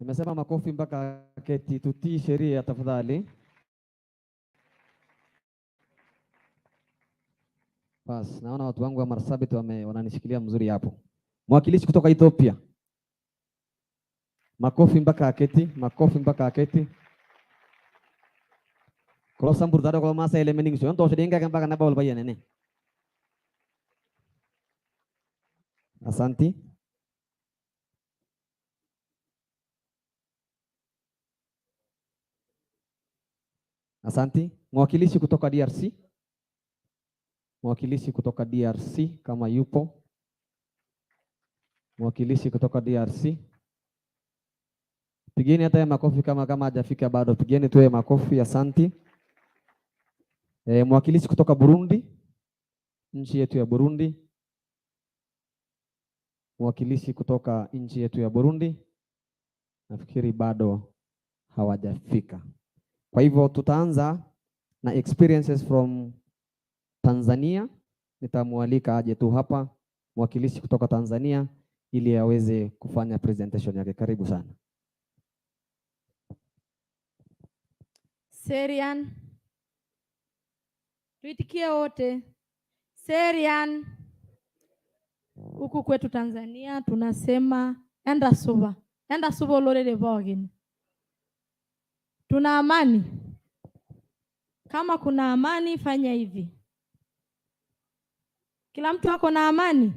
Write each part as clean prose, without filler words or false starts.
Nimesema makofi mpaka keti, tutii sheria tafadhali. Bas, naona watu wangu wa Marsabit wananishikilia mzuri hapo. Mwakilishi kutoka Ethiopia. Makofi mpaka aketi, makofi mpaka aketi. Kalau sambur dada kalau masa elemening so, nto sedengka kan mpaka nabawal bayan ini. Asanti. Asanti. Mwakilishi kutoka DRC. Mwakilishi kutoka DRC kama yupo. Mwakilishi kutoka DRC. Pigeni hata ya makofi kama hajafika bado. Pigeni tu ya makofi. Asanti. Mwakilishi kutoka Burundi. Nchi yetu ya Burundi. Mwakilishi kutoka nchi yetu ya Burundi. Nafikiri bado hawajafika. Kwa hivyo tutaanza na experiences from Tanzania. Nitamualika aje tu hapa mwakilishi kutoka Tanzania ili aweze kufanya presentation yake. Karibu sana. Serian. Tuitikie wote. Serian. Huku kwetu Tanzania tunasema enda suba. Enda suba ulolele bogini. Tuna amani. Kama kuna amani fanya hivi. Kila mtu ako na amani.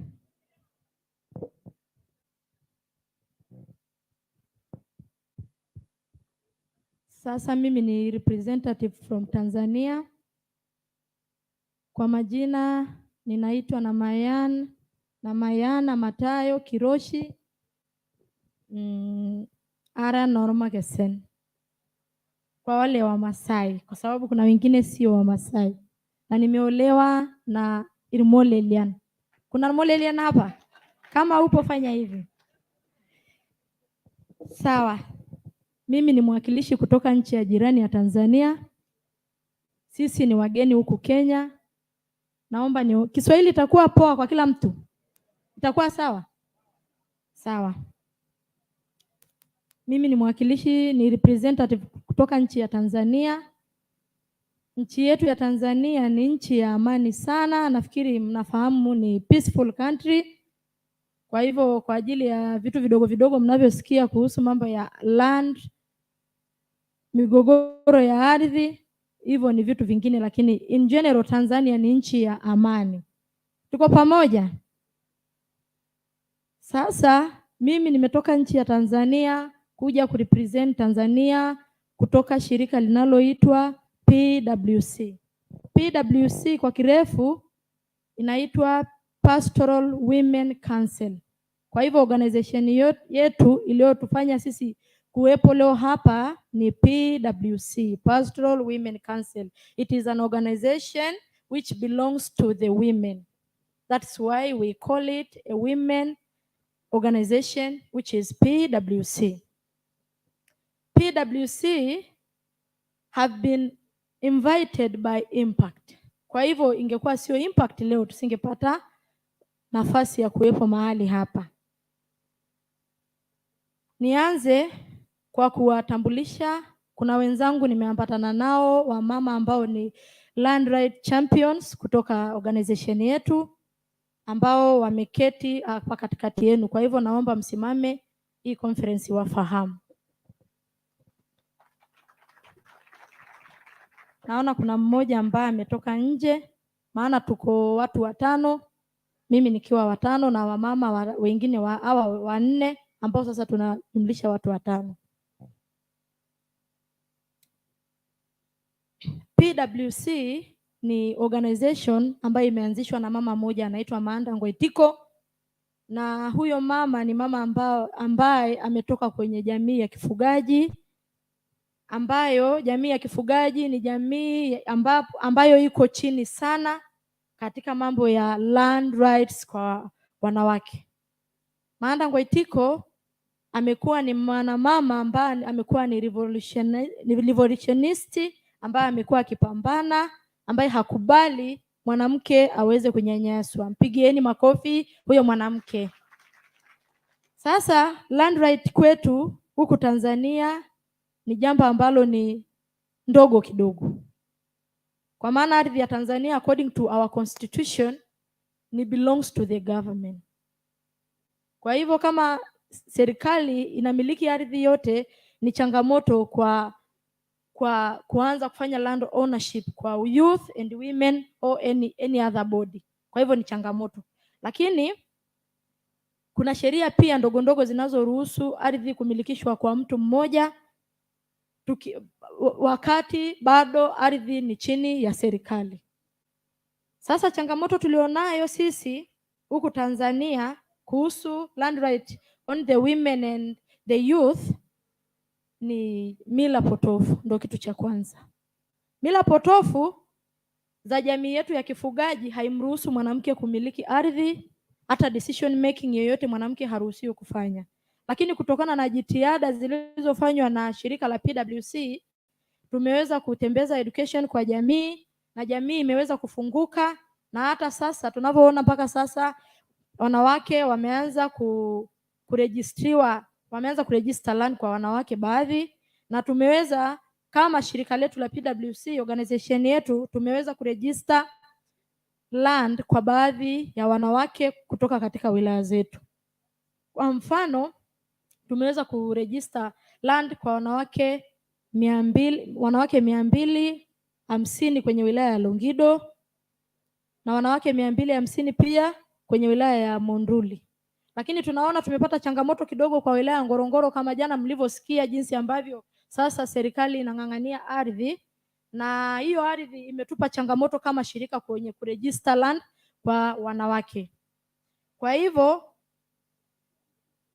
Sasa mimi ni representative from Tanzania. Kwa majina ninaitwa Namayana Matayo Kiroshi. Ara Norma Gesen. Kwa wale wa Masai, kwa sababu kuna wengine sio wa Masai. Na nimeolewa na Irmolelian. Kuna Irmolelian hapa? Kama upo fanya hivi. Sawa. Mimi ni mwakilishi kutoka nchi ya jirani ya Tanzania. Sisi ni wageni huku Kenya. Naomba Kiswahili itakuwa poa kwa kila mtu. Itakuwa sawa? Sawa. Mimi ni mwakilishi, ni representative kutoka nchi ya Tanzania. Nchi yetu ya Tanzania ni nchi ya amani sana. Nafikiri mnafahamu ni peaceful country. Kwa hivyo kwa ajili ya vitu vidogo vidogo mnavyosikia kuhusu mambo ya land, migogoro ya ardhi, hivyo ni vitu vingine, lakini in general Tanzania ni nchi ya amani. Tuko pamoja? Sasa mimi nimetoka nchi ya Tanzania kuja kurepresent Tanzania kutoka shirika linaloitwa PWC. PWC kwa kirefu inaitwa Pastoral Women Council. Kwa hivyo organization yetu iliyotufanya sisi kuwepo leo hapa ni PWC, Pastoral Women Council. It is an organization which belongs to the women. That's why we call it a women organization, which is PWC. PWC have been invited by Impact. Kwa hivyo ingekuwa sio Impact leo tusingepata nafasi ya kuwepo mahali hapa. Nianze kwa kuwatambulisha. Kuna wenzangu nimeambatana nao wamama ambao ni land right champions kutoka organization yetu ambao wameketi hapa katikati yenu. Kwa hivyo naomba msimame hii conference wafahamu. Naona kuna mmoja ambaye ametoka nje, maana tuko watu 5, mimi nikiwa 5 na wamama wengine hawa 4 ambao sasa tunajumlisha watu 5. PWC ni organization ambayo imeanzishwa na mama mmoja anaitwa Maanda Ngoitiko, na huyo mama ni mama ambaye ametoka kwenye jamii ya kifugaji, ambayo jamii ya kifugaji ni jamii ambayo iko chini sana katika mambo ya land rights kwa wanawake. Maanda Ngoitiko amekuwa ni mwanamama ambaye amekuwa ni revolutionist ambaye amekuwa akipambana, ambaye hakubali mwanamke aweze kunyanyaswa. Mpigieni makofi huyo mwanamke. Sasa land right kwetu huku Tanzania ni jambo ambalo ni ndogo kidogo, kwa maana ardhi ya Tanzania according to our constitution ni belongs to the government. Kwa hivyo kama serikali inamiliki ardhi yote, ni changamoto kwa kuanza kufanya land ownership kwa youth and women or any other body. Kwa hivyo ni changamoto, lakini kuna sheria pia ndogo ndogo zinazoruhusu ardhi kumilikishwa kwa mtu mmoja wakati bado ardhi ni chini ya serikali. Sasa changamoto tulionayo sisi huku Tanzania kuhusu land right on the women and the youth ni mila potofu. Ndio kitu cha kwanza. Mila potofu za jamii yetu ya kifugaji haimruhusu mwanamke kumiliki ardhi, hata decision making yoyote mwanamke haruhusiwi kufanya. Lakini kutokana na jitihada zilizofanywa na shirika la PWC, tumeweza kutembeza education kwa jamii na jamii imeweza kufunguka, na hata sasa tunavyoona mpaka sasa wanawake wameanza kurejistriwa, wameanza kuregister land kwa wanawake baadhi, na tumeweza kama shirika letu la PWC organization yetu tumeweza kuregister land kwa baadhi ya wanawake kutoka katika wilaya zetu. Kwa mfano, tumeweza kuregister land kwa wanawake 250 kwenye wilaya ya Longido na wanawake 250 pia kwenye wilaya ya Monduli. Lakini tunaona tumepata changamoto kidogo kwa wilaya ya Ngorongoro, kama jana mlivyosikia jinsi ambavyo sasa serikali inang'ang'ania ardhi, na hiyo ardhi imetupa changamoto kama shirika kwenye kuregister land kwa wanawake. Kwa hivyo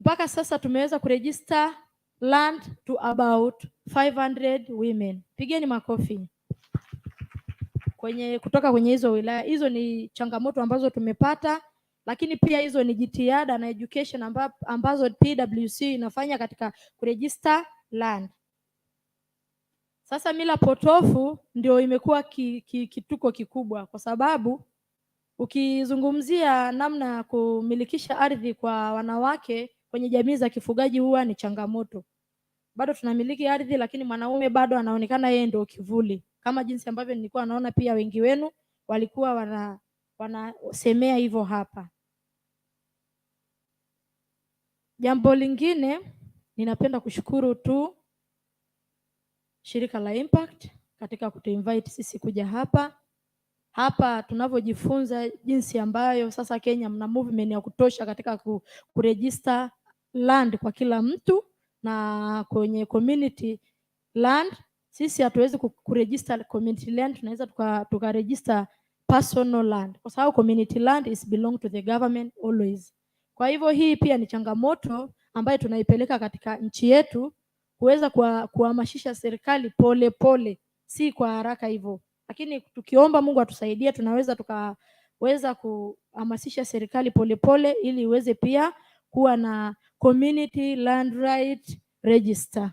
mpaka sasa tumeweza kuregister land to about 500 women. Pigeni makofi. Kutoka kwenye hizo wilaya. Hizo ni changamoto ambazo tumepata, lakini pia hizo ni jitihada na education ambazo PWC inafanya katika kuregister land. Sasa mila potofu ndio imekuwa kituko kikubwa, kwa sababu ukizungumzia namna ya kumilikisha ardhi kwa wanawake kwenye jamii za kifugaji huwa ni changamoto. Bado tunamiliki ardhi, lakini mwanaume bado anaonekana yeye ndio kivuli, kama jinsi ambavyo nilikuwa naona pia wengi wenu walikuwa wanasemea hivyo hapa. Jambo lingine, ninapenda kushukuru tu shirika la Impact katika kutuinvite sisi kuja hapa tunavyojifunza jinsi ambayo sasa Kenya mna movement ya kutosha katika kuregister land kwa kila mtu, na kwenye community land sisi hatuwezi kuregister community land, tunaweza tukaregister personal land, kwa sababu community land is belong to the government always. Kwa hivyo hii pia ni changamoto ambayo tunaipeleka katika nchi yetu, kuweza kuhamasisha serikali pole pole, si kwa haraka hivyo, lakini tukiomba Mungu atusaidie tunaweza tukaweza kuhamasisha serikali pole pole ili iweze pia kuwa na community land right register.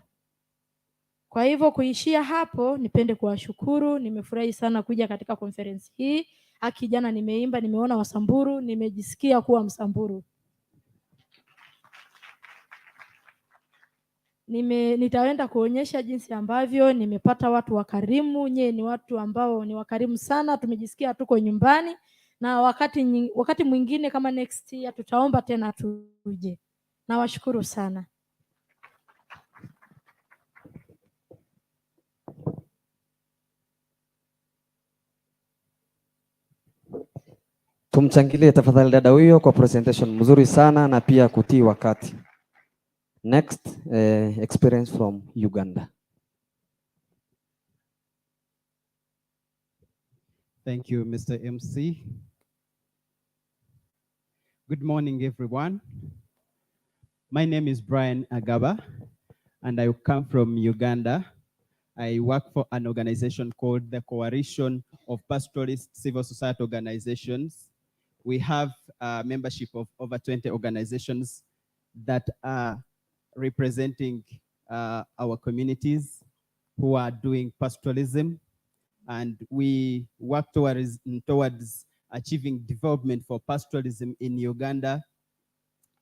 Kwa hivyo kuishia hapo, nipende kuwashukuru. Nimefurahi sana kuja katika conference hii. Haki jana nimeimba, nimeona Wasamburu, nimejisikia kuwa Msamburu. Nitaenda kuonyesha jinsi ambavyo nimepata watu wakarimu. Nye ni watu ambao ni wakarimu sana, tumejisikia tuko nyumbani, na wakati mwingine kama next year tutaomba tena tuje. Nawashukuru sana. Tumchangilie tafadhali dada huyo kwa presentation mzuri sana na pia kutii wakati. Next, experience from Uganda. Thank you, Mr. MC. Good morning, everyone. My name is Brian Agaba, and I come from Uganda. I work for an organization called the Coalition of Pastoralist Civil Society Organizations. We have a membership of over 20 organizations that are representing our communities who are doing pastoralism, and we work towards achieving development for pastoralism in Uganda.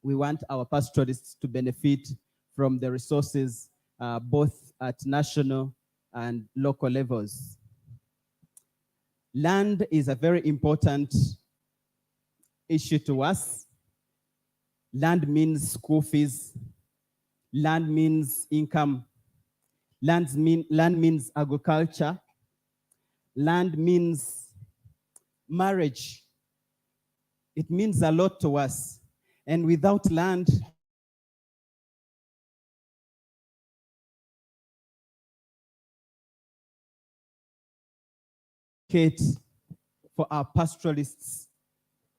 We want our pastoralists to benefit from the resources, both at national and local levels. Land is a very important issue to us. Land means school fees. Land means income. Land means agriculture. Land means marriage. It means a lot to us. And without land, for our pastoralists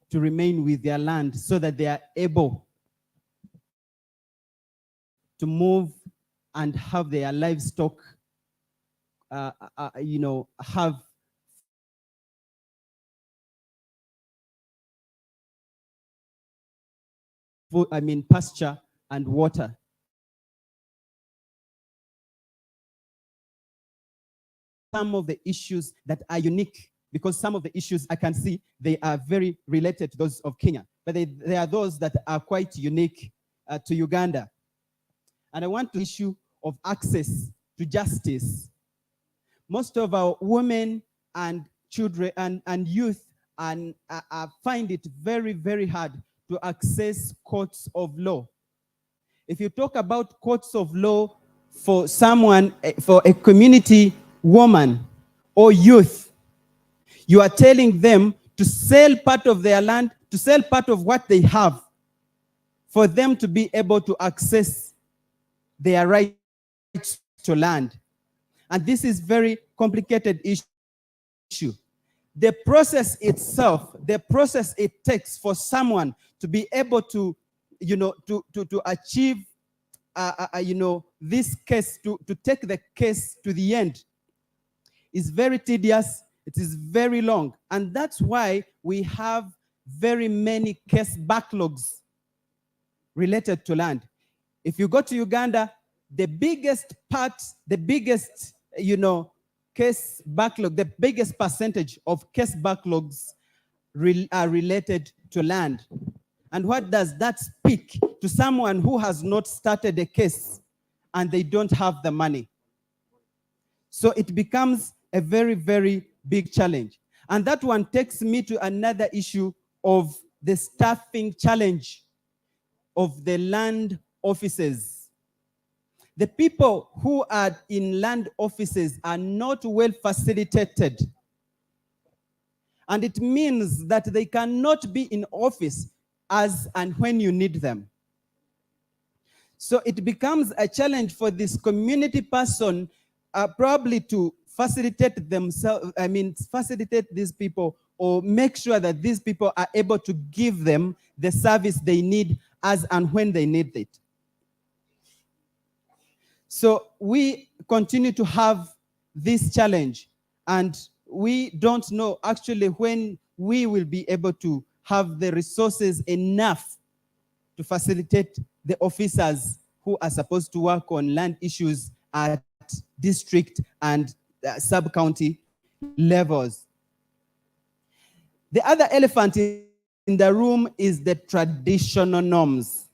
to remain with their land so that they are able to move and have their livestock, have pasture and water. Some of the issues that are unique, because some of the issues I can see, they are very related to those of Kenya, but they are those that are quite unique to Uganda. And I want to issue of access to justice. Most of our women and children and youth find it very, very hard to access courts of law. If you talk about courts of law for someone, for a community woman or youth, you are telling them to sell part of their land, to sell part of what they have, for them to be able to access their rights to land. And this is very complicated issue. The process itself, the process it takes for someone to be able to, to achieve, this case, to take the case to the end, is very tedious. It is very long. And that's why we have very many case backlogs related to land. If you go to Uganda, the biggest part, the biggest, case backlog, the biggest percentage of case backlogs are related to land. And what does that speak to someone who has not started a case and they don't have the money? So it becomes a very, very big challenge. And that one takes me to another issue of the staffing challenge of the land offices. The people who are in land offices are not well facilitated. And it means that they cannot be in office as and when you need them. So it becomes a challenge for this community person probably to facilitate themselves, facilitate these people, or make sure that these people are able to give them the service they need as and when they need it. So we continue to have this challenge, and we don't know actually when we will be able to have the resources enough to facilitate the officers who are supposed to work on land issues at district and sub-county levels. The other elephant in the room is the traditional norms.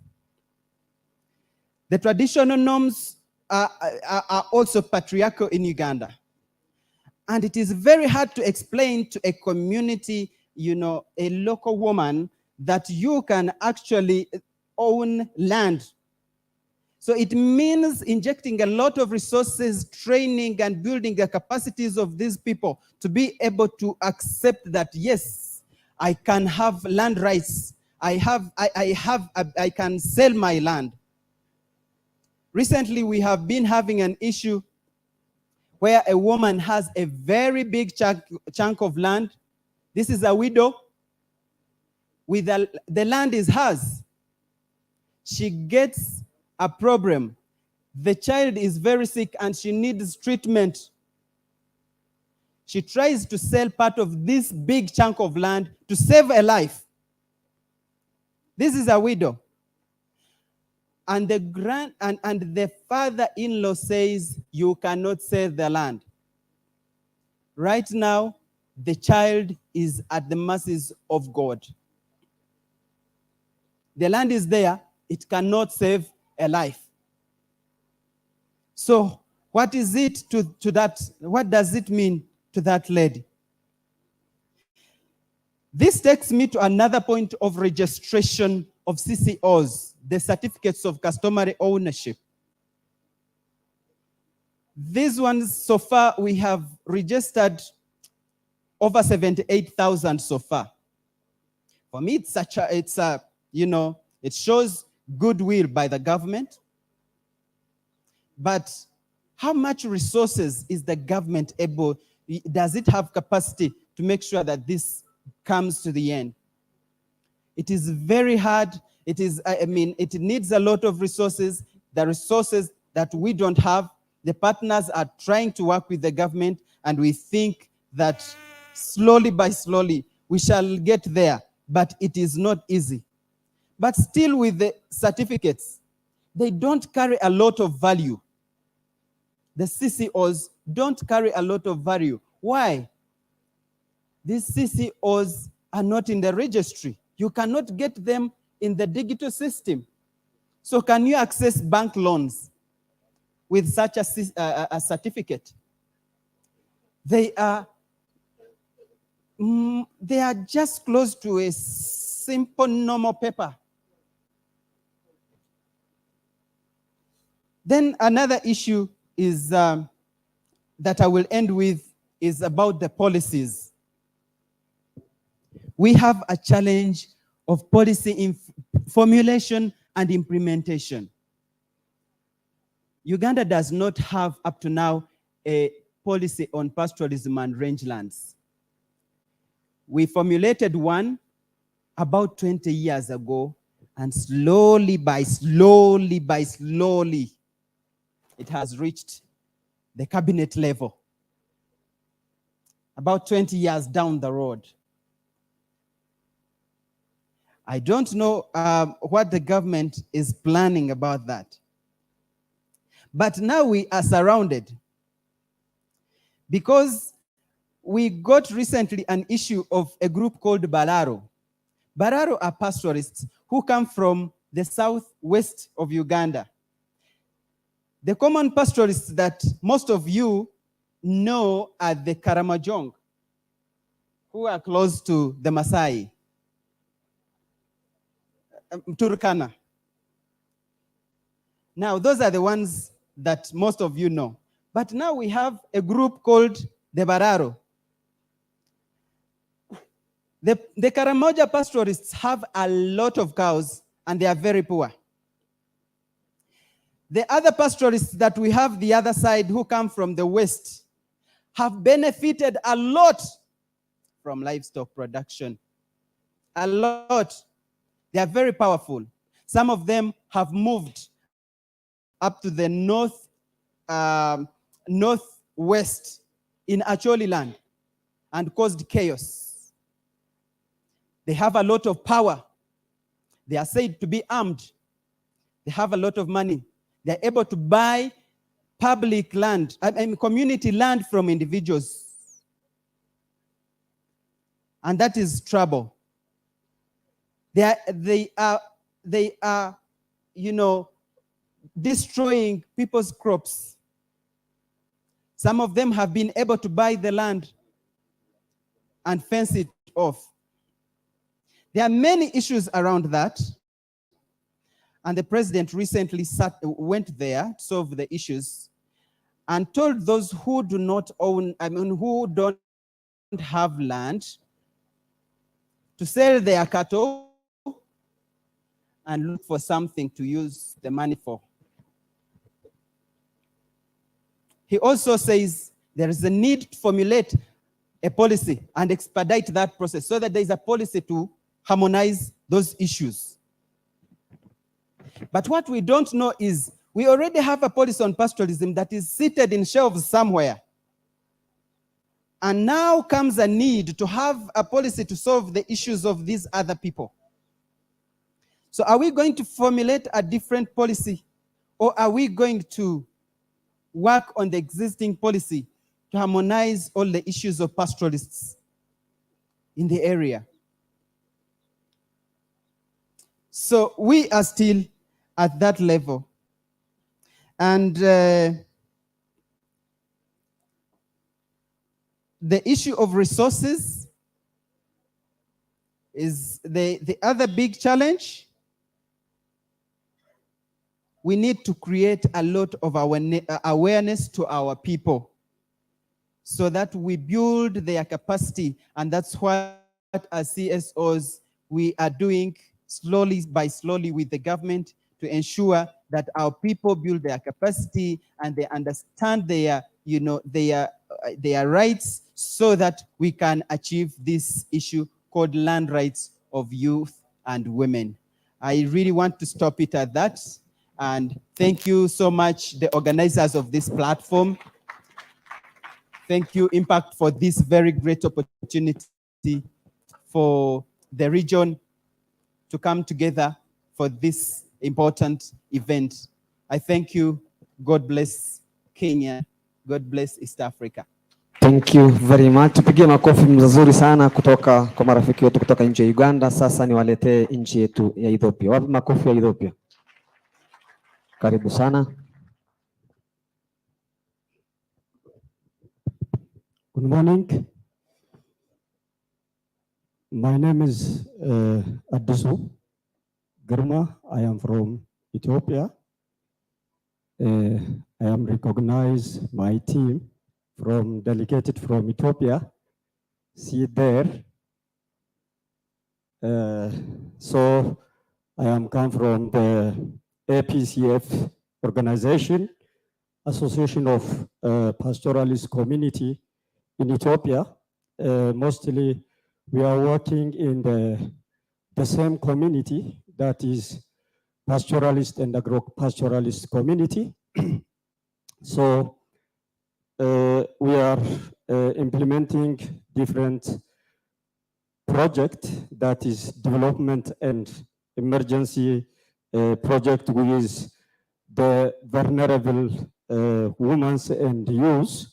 The traditional norms are also patriarchal in Uganda. And it is very hard to explain to a community, a local woman, that you can actually own land. So it means injecting a lot of resources, training and building the capacities of these people to be able to accept that, yes, I can have land rights. I can sell my land. Recently, we have been having an issue where a woman has a very big chunk of land. This is a widow. The land is hers. She gets a problem. The child is very sick and she needs treatment. She tries to sell part of this big chunk of land to save a life. This is a widow. And the father-in-law says, you cannot sell the land. Right now, the child is at the mercies of God. The land is there. It cannot save a life. So what is it to that? What does it mean to that lady? This takes me to another point of registration of CCOs, the certificates of customary ownership. These ones, so far, we have registered over 78,000 so far. For me, it shows goodwill by the government. But how much resources is the government able, does it have capacity to make sure that this comes to the end? It is very hard. It needs a lot of resources. The resources that we don't have, the partners are trying to work with the government, and we think that slowly by slowly we shall get there, but it is not easy. But still, with the certificates, they don't carry a lot of value. The CCOs don't carry a lot of value. Why? These CCOs are not in the registry. You cannot get them in the digital system. So can you access bank loans with such a certificate? They are just close to a simple normal paper. Then another issue is that I will end with is about the policies. We have a challenge of policy formulation and implementation. Uganda does not have up to now a policy on pastoralism and rangelands. We formulated one about 20 years ago, and slowly, it has reached the cabinet level, about 20 years down the road. I don't know what the government is planning about that. But now we are surrounded, because we got recently an issue of a group called Bararo. Bararo are pastoralists who come from the southwest of Uganda. The common pastoralists that most of you know are the Karamojong, who are close to the Maasai, Turkana. Now, those are the ones that most of you know. But now we have a group called the Bararo. The Karamoja pastoralists have a lot of cows, and they are very poor. The other pastoralists that we have the other side, who come from the west, have benefited a lot from livestock production. A lot. They are very powerful. Some of them have moved up to the northwest in Acholi land and caused chaos. They have a lot of power. They are said to be armed. They have a lot of money. They are able to buy public land, community land from individuals. And that is trouble. They are, destroying people's crops. Some of them have been able to buy the land and fence it off. There are many issues around that. And the president recently went there to solve the issues and told those who do not own, who don't have land, to sell their cattle and look for something to use the money for. He also says there is a need to formulate a policy and expedite that process so that there is a policy to harmonize those issues. But what we don't know is we already have a policy on pastoralism that is seated in shelves somewhere. And now comes a need to have a policy to solve the issues of these other people. So are we going to formulate a different policy, or are we going to work on the existing policy to harmonize all the issues of pastoralists in the area? So we are still at that level. And the issue of resources is the other big challenge. We need to create a lot of awareness to our people so that we build their capacity. And that's what as CSOs we are doing slowly with the government to ensure that our people build their capacity and they understand their rights so that we can achieve this issue called land rights of youth and women. I really want to stop it at that. And thank you so much, the organizers of this platform. Thank you, Impact, for this very great opportunity for the region to come together for this important event. I thank you. God bless Kenya. God bless East Africa. Thank you very much. Tupigie makofi mzuri sana kutoka kwa marafiki wetu kutoka nchi ya Uganda. Sasa niwaletee nchi yetu ya Ethiopia. Wapi makofi ya Ethiopia? Karibu sana. Good morning. My name is Adisu Girma. I am from Ethiopia. I am recognized my team delegated from Ethiopia. See there. So I am come from the APCF organization, Association of Pastoralist Community in Ethiopia. Mostly we are working in the same community, that is pastoralist and agro-pastoralist community. So we are implementing different projects, that is development and emergency project with the vulnerable women and youth.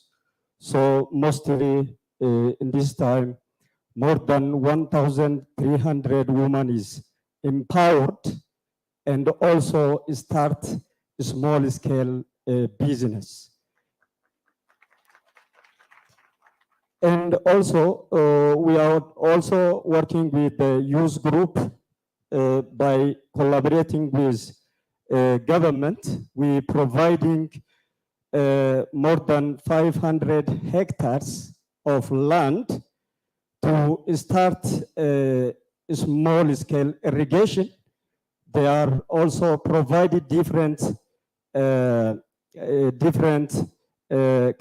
So mostly in this time, more than 1,300 women is empowered and also start a small scale business. And also we are also working with the youth group by collaborating with government. We providing more than 500 hectares of land to start a small scale irrigation. They are also provided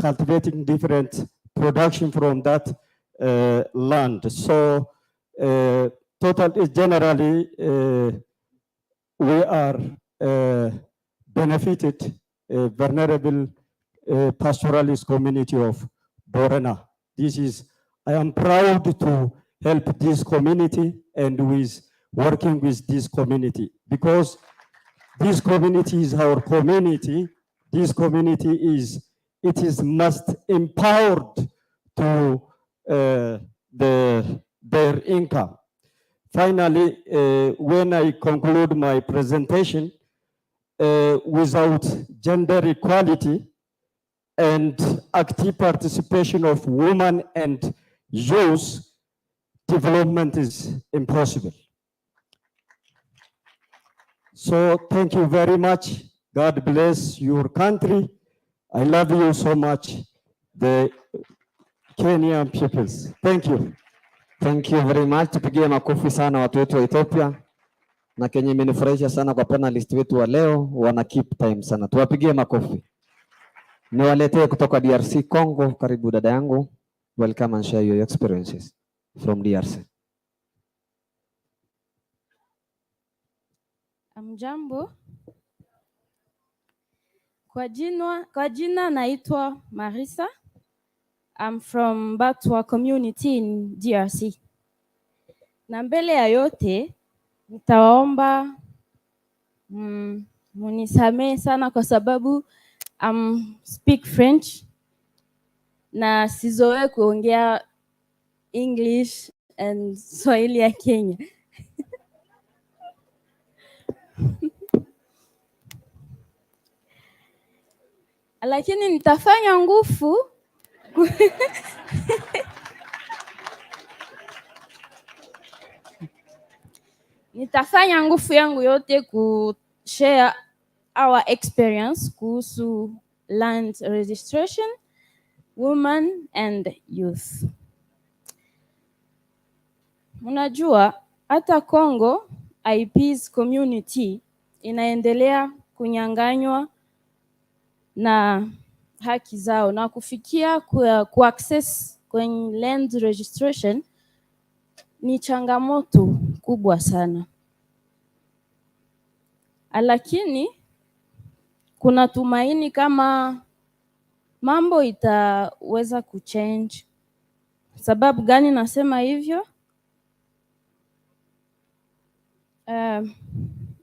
cultivating different production from that land. So generally we are benefited vulnerable pastoralist community of Borana. I am proud to help this community and working with this community, because this community is our community. This community is must empowered to their income. Finally, when I conclude my presentation, without gender equality and active participation of women and youth, development is impossible. So thank you very much. God bless your country. I love you so much, the Kenyan peoples. Thank you. Thank you very much. Tupigie makofi sana watu wetu wa Ethiopia. Na Kenya imenifurahisha sana kwa panelist wetu wa leo, wana keep time sana. Tuwapigie makofi. Niwaletee kutoka DRC Congo. Karibu dada yangu. Welcome and share your experiences from DRC. Amjambo. Kwa jina naitwa Marisa. I'm from Batwa community in DRC. Na mbele ya yote nitawaomba munisamee sana kwa sababu speak French na sizoe kuongea English and Swahili ya Kenya. Lakini nitafanya nguvu nitafanya nguvu yangu yote kushare our experience kuhusu land registration, women and youth. Unajua hata Kongo IPs community inaendelea kunyang'anywa na haki zao, na kufikia kuaccess kwenye land registration ni changamoto kubwa sana, lakini kuna tumaini kama mambo itaweza kuchange. Sababu gani nasema hivyo?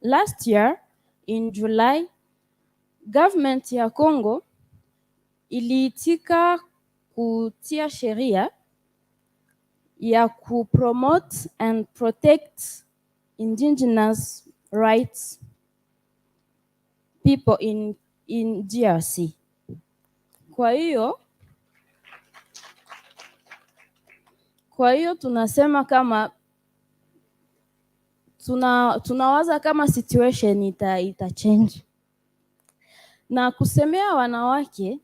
Last year in July, government ya Congo iliitika kutia sheria ya kupromote and protect indigenous rights people in DRC. Kwa hiyo tunasema kama tunawaza kama situation ita change. Na kusemea wanawake,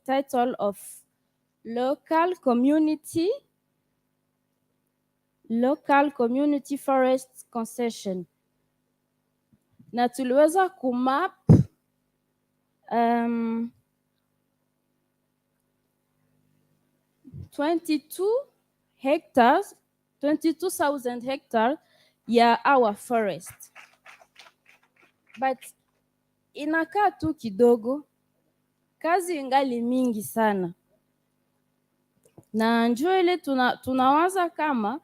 title of local community forest concession, na tuliweza kumap 22,000 hectares ya our forest, but inakaa tu kidogo, kazi ingali mingi sana. Na njoo ile tunawaza kama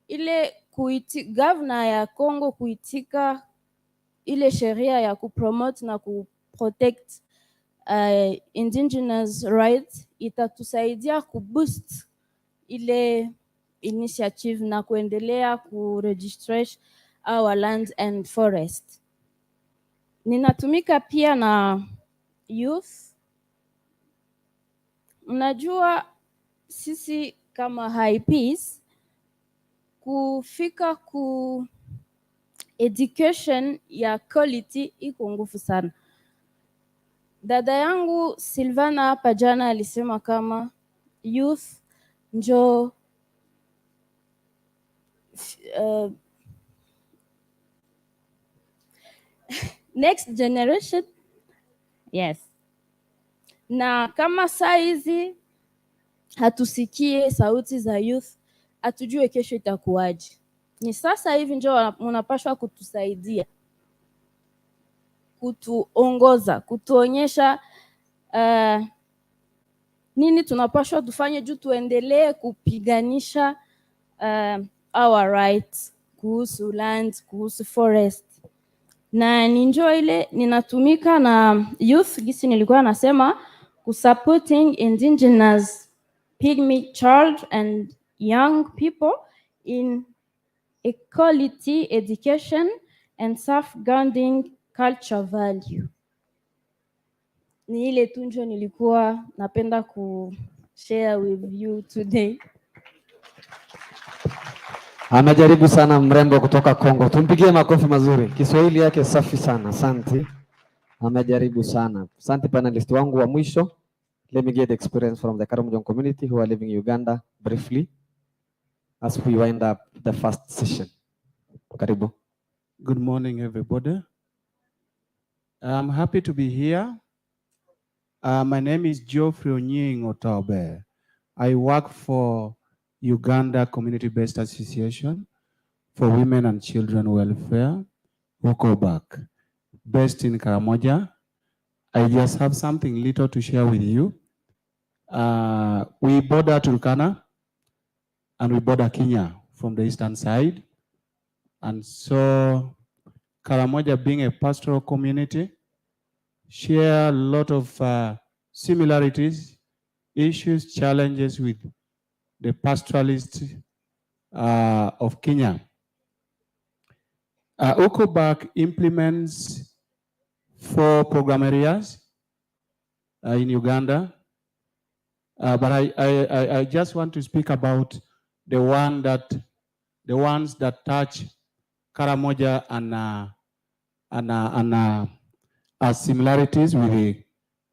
ile governor ya Congo kuitika ile sheria ya kupromote na kuprotect indigenous rights itatusaidia kuboost ile initiative na kuendelea kuregister our land and forest. Ninatumika pia na youth. Unajua sisi kama IPs kufika ku education ya quality iko nguvu sana. Dada yangu Silvana hapa jana alisema kama youth njo next generation. Yes. Na kama saa hizi hatusikie sauti za youth, hatujue kesho itakuwaje. Ni sasa hivi ndio mnapaswa kutusaidia, kutuongoza, kutuonyesha nini tunapaswa tufanye juu tuendelee kupiganisha our rights kuhusu land, kuhusu forest. Na ninjo ile ninatumika na youth, gisi nilikuwa nasema, supporting indigenous pygmy child and young people in equality education and safeguarding culture value. ni ile tu njo nilikuwa napenda kushare with you today. Amejaribu sana mrembo kutoka Kongo. Tumpigie makofi mazuri. Kiswahili yake safi sana. Asante. Amejaribu sana. Asante panelist wangu wa mwisho. Let me get experience from the Karamojong community who are living in Uganda briefly as we wind up the first session. Karibu. Good morning, everybody. I'm happy to be here. My name is Geoffrey Onying Otaobe. I work for Uganda Community-Based Association for Women and Children Welfare, UCOBAC, based in Karamoja. I just have something little to share with you. We border Turkana and we border Kenya from the eastern side. And so Karamoja, being a pastoral community, share a lot of similarities, issues, challenges with the pastoralists of Kenya. UCOBAC implements 4 program areas in Uganda, but I just want to speak about the ones that touch Karamoja and similarities with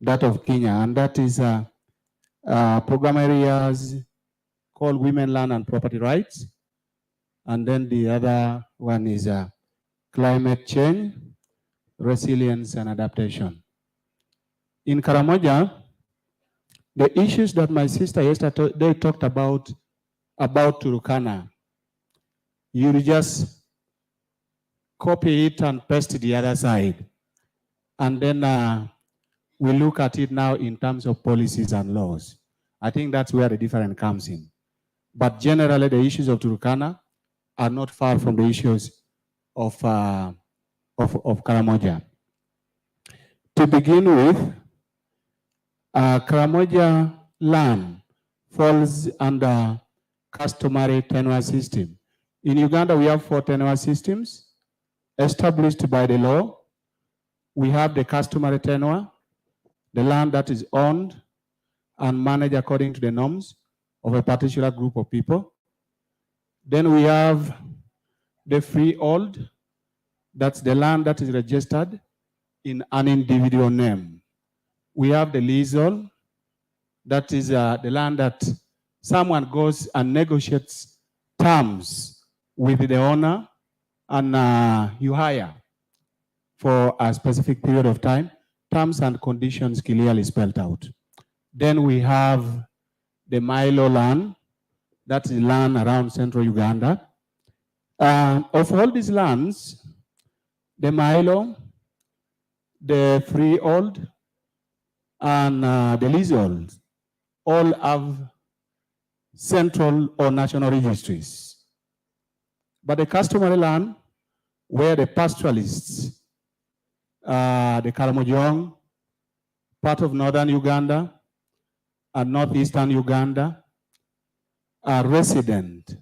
that of Kenya, and that is program areas called Women, Land and Property Rights, and then the other one is climate change, resilience and adaptation. In Karamoja, the issues that my sister yesterday talked about Turkana, you just copy it and paste the other side. And then we look at it now in terms of policies and laws. I think that's where the difference comes in. But generally, the issues of Turkana are not far from the issues of Karamoja. To begin with, Karamoja land falls under customary tenure system. In Uganda, we have 4 tenure systems established by the law. We have the customary tenure, the land that is owned and managed according to the norms of a particular group of people. Then we have the freehold, that's the land that is registered in an individual name. We have the leasehold, that is the land that someone goes and negotiates terms with the owner and you hire for a specific period of time, terms and conditions clearly spelled out. Then we have the Milo land, that's the land around central Uganda. Of all these lands, the Milo, the freehold, and the leasehold all have central or national registries. But the customary land, where the pastoralists, the Karamojong, part of northern Uganda and northeastern Uganda, are resident,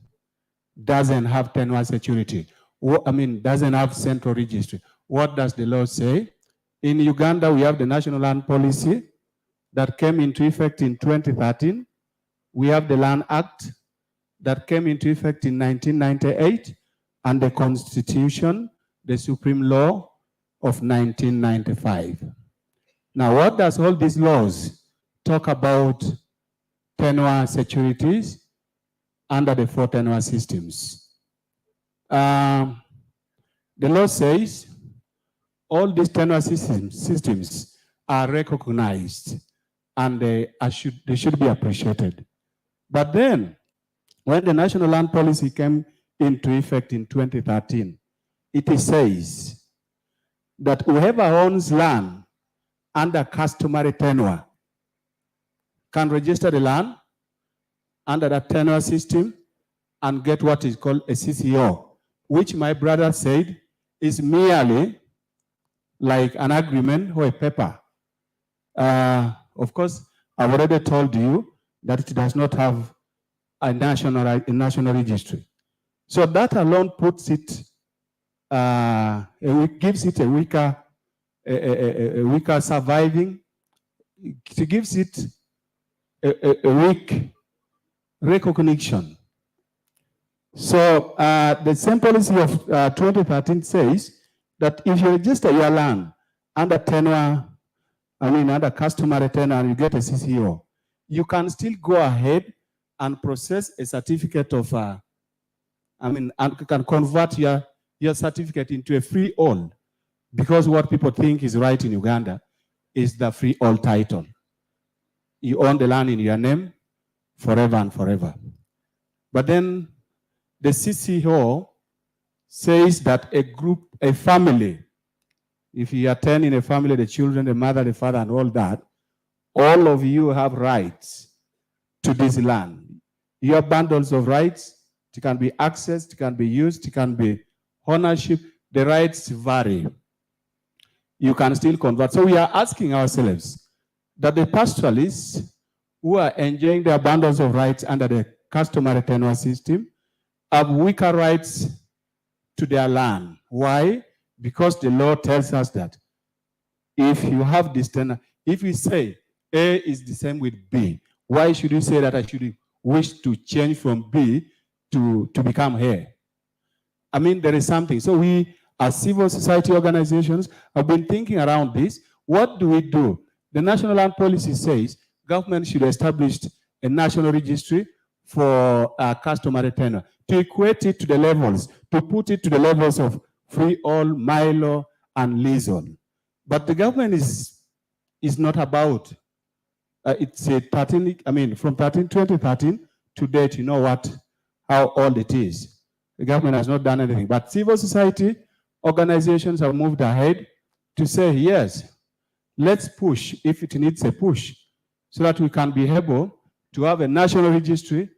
doesn't have tenure security. Doesn't have central registry. What does the law say? In Uganda, we have the National Land Policy that came into effect in 2013. We have the Land Act that came into effect in 1998, and the Constitution, the Supreme Law of 1995. Now, what does all these laws talk about tenure securities under the 4 tenure systems? The law says all these tenure systems are recognized and they should be appreciated. But then, when the National Land Policy came into effect in 2013, it says that whoever owns land under customary tenure can register the land under that tenure system and get what is called a CCO, which my brother said is merely like an agreement or a paper. Of course, I've already told you that it does not have a national registry. So that alone puts it, gives it a weaker surviving It gives it a weak recognition. So the same policy of 2013 says that if you register your land under tenure, under customary tenure, and you get a CCO, you can still go ahead and process a certificate of, and you can convert your certificate into a freehold, because what people think is right in Uganda is the freehold title. You own the land in your name forever and forever. But then the CCO says that a family, if you are 10 in a family, the children, the mother, the father, and all that, all of you have rights to this land. You have bundles of rights. It can be accessed, it can be used, it can be ownership. The rights vary. You can still convert. So we are asking ourselves that the pastoralists who are enjoying their bundles of rights under the customary tenure system have weaker rights to their land. Why? Because the law tells us that if you have this tenure, if we say A is the same with B, why should you say that I should wish to change from B to become A? There is something. So we, as civil society organizations, have been thinking around this. What do we do? The National Land Policy says government should establish a national registry for customary tenure, to equate it to the levels, to put it to the levels of freehold, milo, and leasehold. But the government is not about, it's a 13, from 2013 to date, you know how old it is. The government has not done anything. But civil society organizations have moved ahead to say, yes, let's push, if it needs a push, so that we can be able to have a national registry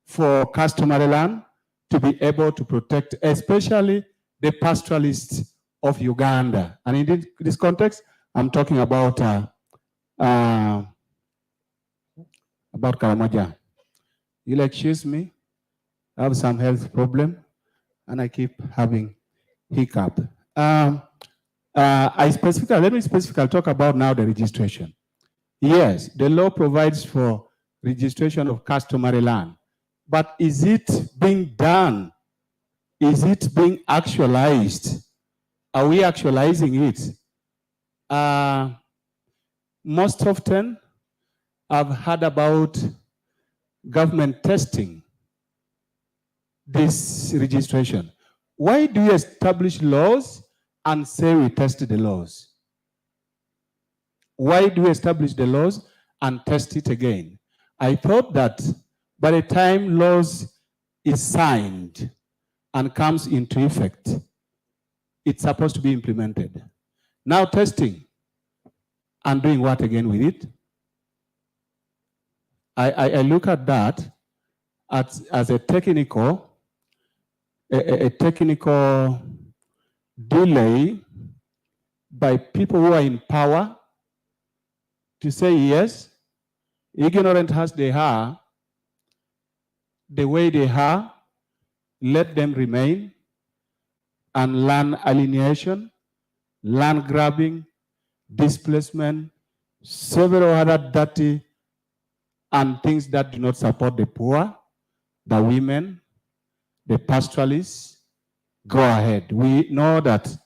for customary land, to be able to protect, especially the pastoralists of Uganda. And in this context, I'm talking about Karamoja. You'll excuse me, I have some health problem, and I keep having hiccup. Let me specifically talk about now the registration. Yes, the law provides for registration of customary land, but is it being done? Is it being actualized? Are we actualizing it? Most often, I've heard about government testing this registration. Why do we establish laws and say we test the laws? Why do we establish the laws and test it again? I thought that by the time laws is signed and comes into effect, it's supposed to be implemented. Now testing and doing what again with it? I look at that as a technical delay by people who are in power to say, yes, ignorant as they are, the way they are, let them remain, and land alienation, land grabbing, displacement, several other dirty and things that do not support the poor, the women, the pastoralists. Go ahead. We know that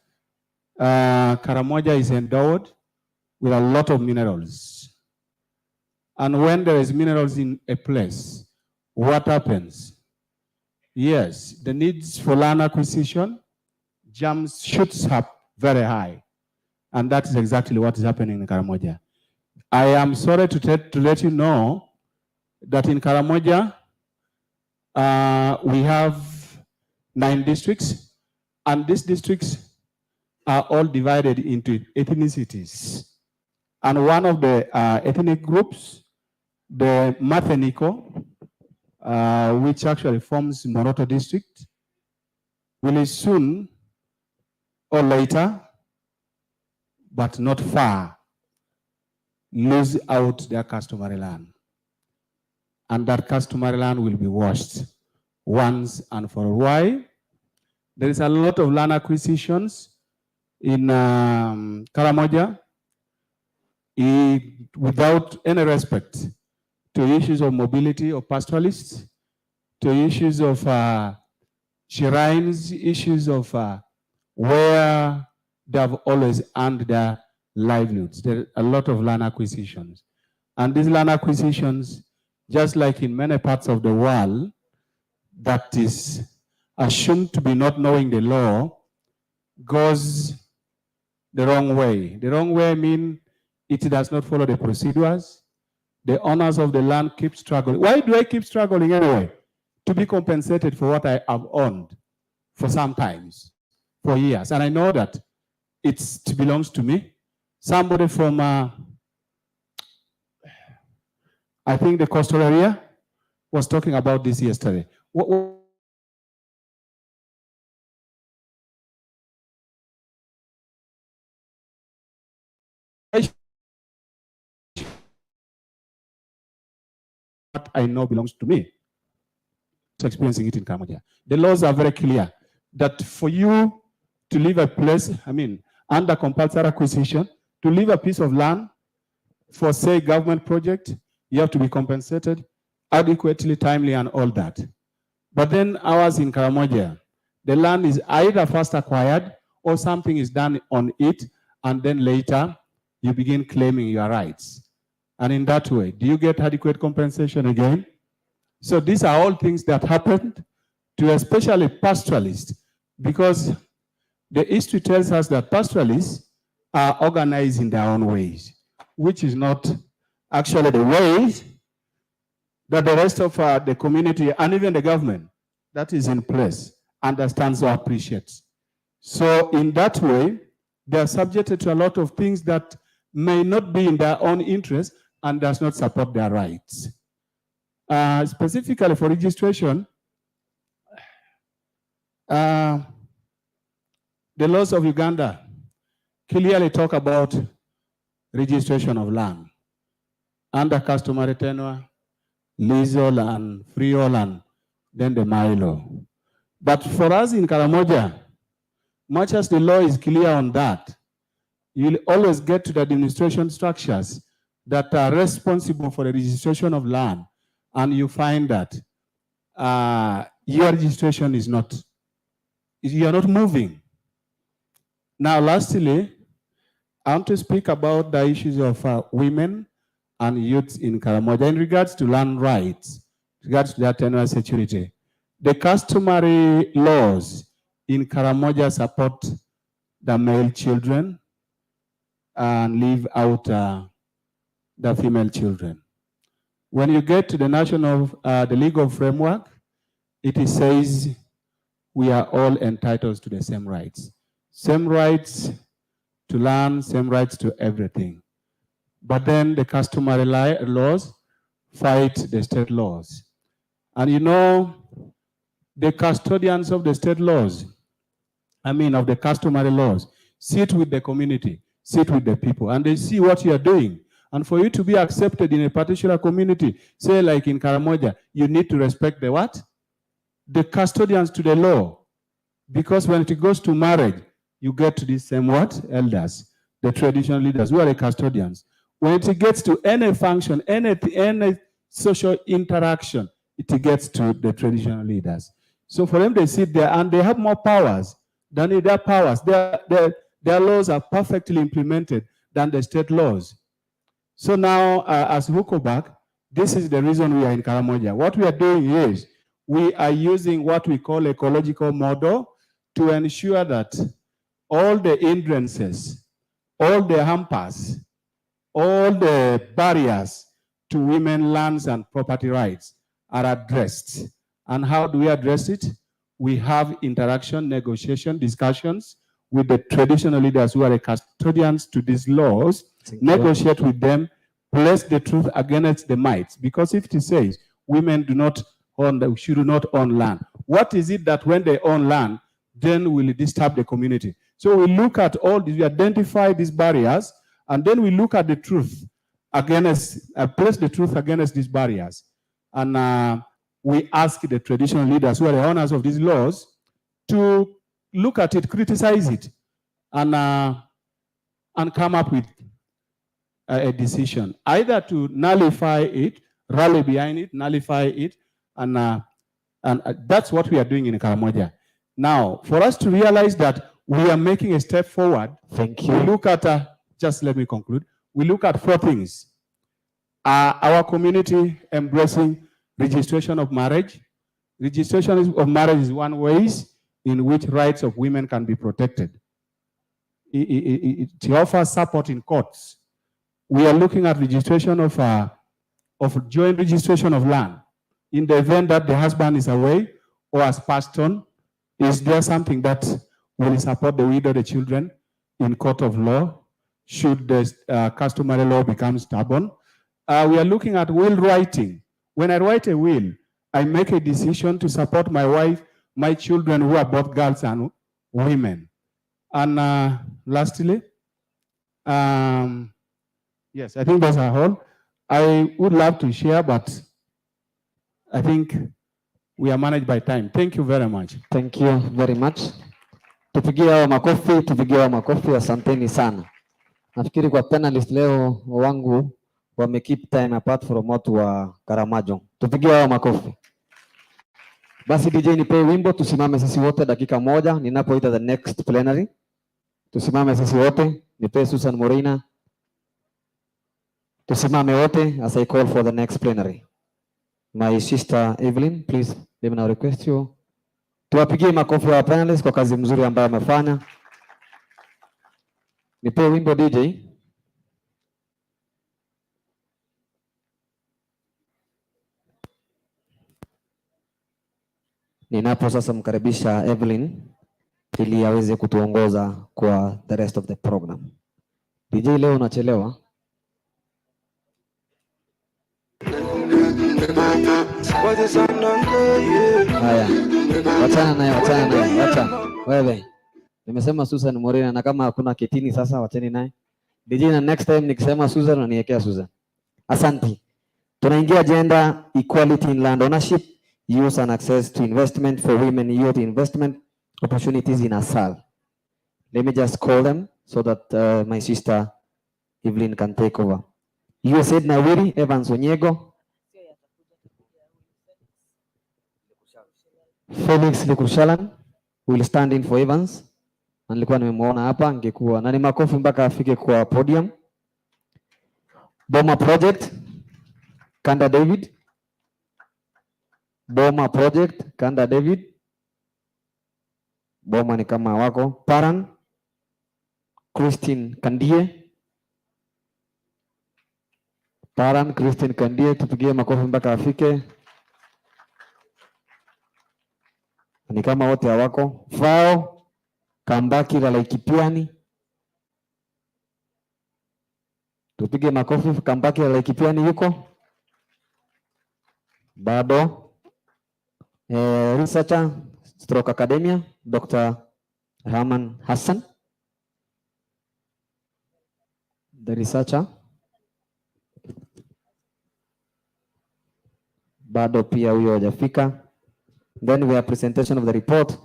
Karamoja is endowed with a lot of minerals. And when there is minerals in a place, what happens? Yes, the needs for land acquisition shoots up very high. And that is exactly what is happening in Karamoja. I am sorry to let you know that in Karamoja, we have 9 districts, and these districts are all divided into ethnicities. And one of the ethnic groups, the Matheniko, which actually forms Moroto district, will soon or later, but not far, lose out their customary land. And that customary land will be washed once and for all. Why? There is a lot of land acquisitions in Karamoja. without any respect to issues of mobility of pastoralists, to issues of shrines, issues of where they have always earned their livelihoods. There are a lot of land acquisitions. And these land acquisitions, just like in many parts of the world, that is assumed to be not knowing the law, goes the wrong way. The wrong way means it does not follow the procedures. The owners of the land keep struggling. Why do I keep struggling anyway? To be compensated for what I have owned for some times, for years. And I know that it belongs to me. Somebody from, I think the coastal area was talking about this yesterday. What I know belongs to me. So experiencing it in Karamoja. The laws are very clear that for you to leave a place, under compulsory acquisition, to leave a piece of land for, say, government project, you have to be compensated adequately, timely, and all that. But then ours in Karamoja, the land is either first acquired or something is done on it, and then later you begin claiming your rights. And in that way, do you get adequate compensation again? So these are all things that happened to especially pastoralists, because the history tells us that pastoralists are organized in their own ways, which is not actually the ways that the rest of the community and even the government that is in place understands or appreciates. So in that way, they are subjected to a lot of things that may not be in their own interest and does not support their rights. Specifically for registration, the laws of Uganda clearly talk about registration of land under customary tenure, leasehold and freehold, and then the Milo. But for us in Karamoja, much as the law is clear on that, you'll always get to the administration structures that are responsible for the registration of land, and you find that your registration is not, you are not moving. Now, lastly, I want to speak about the issues of women and youth in Karamoja in regards to land rights, regards to their tenure security. The customary laws in Karamoja support the male children and leave out the female children. When you get to the the legal framework, it says we are all entitled to the same rights. Same rights to land, same rights to everything. But then the customary laws fight the state laws. And you know, the custodians of the state laws, of the customary laws, sit with the community, sit with the people, and they see what you are doing. And for you to be accepted in a particular community, say like in Karamoja, you need to respect the what? The custodians to the law. Because when it goes to marriage, you get to the same what? Elders, the traditional leaders, who are the custodians. When it gets to any function, any social interaction, it gets to the traditional leaders. So for them, they sit there and they have more powers than their powers. Their laws are perfectly implemented than the state laws. So now, as Hukobak, this is the reason we are in Karamoja. What we are doing is, we are using what we call ecological model to ensure that all the hindrances, all the hampers, all the barriers to women lands and property rights are addressed. And how do we address it? We have interaction, negotiation, discussions with the traditional leaders who are the custodians to these laws, negotiate with them, place the truth against the mites. Because if it says women do not own, should not own land, what is it that when they own land, then will disturb the community? So we look at all these, we identify these barriers, and then we look at the truth against, place the truth against these barriers. And we ask the traditional leaders who are the owners of these laws to look at it, criticize it, and come up with a decision, either to nullify it, rally behind it, nullify it, and that's what we are doing in Karamoja. Now, for us to realize that we are making a step forward, Thank we you. look at, just let me conclude, we look at 4 things. Our community embracing registration of marriage. Registration of marriage is one way in which rights of women can be protected. It offers support in courts. We are looking at registration of joint registration of land. In the event that the husband is away or has passed on, is there something that will support the widow, the children in court of law, should the customary law become stubborn? We are looking at will writing. When I write a will, I make a decision to support my wife, my children who are both girls and women. And lastly, yes, I think those are all. I would love to share, but I think we are managed by time. Thank you very much. Thank you very much. Tupigie hao makofi, tupigie hao makofi, asanteni sana. Nafikiri kwa panelist leo wangu wame keep time apart from watu wa Karamajo. Tupigie hao makofi. Basi DJ nipe wimbo, tusimame sisi wote dakika moja ninapoita the next plenary. Tusimame sisi wote, nipe Susan Morina. Tusimame wote as I call for the next plenary. My sister Evelyn, please, let me now request you. Tuwapigie makofi wa panelists kwa kazi mzuri ambayo wamefanya. Nipe wimbo DJ. Ninapo sasa mkaribisha Evelyn ili aweze kutuongoza kwa the rest of the program. DJ leo unachelewa. Haya. Wachana naye, wacha. Wewe. Nimesema Susan Morena na kama hakuna kitini sasa wacheni naye. DJ na next time nikisema Susan unaniwekea Susan. Asante. Tunaingia agenda equality in land ownership, use and access to investment for women, youth investment opportunities in ASAL. Let me just call them so that my sister Evelyn can take over. USAID Nawiri, Evans Onyego, Felix Likushalan will stand in for Evans. Nilikuwa nimemuona hapa, angekuwa na ni makofi mpaka afike kwa podium. Boma Project, Kanda David. Boma Project, Kanda David. Boma ni kama wako. Paran, Christine Kandie. Paran, Christine Kandie, tupigie makofi mpaka afike. Ni kama wote hawako. Fao, Kambaki la Laikipiani. Tupige makofi. Kambaki la Laikipiani yuko? Bado. Researcher Stroke Academia, Dr. Rahman Hassan. The researcher. Bado pia huyo hajafika. Then we have presentation of the report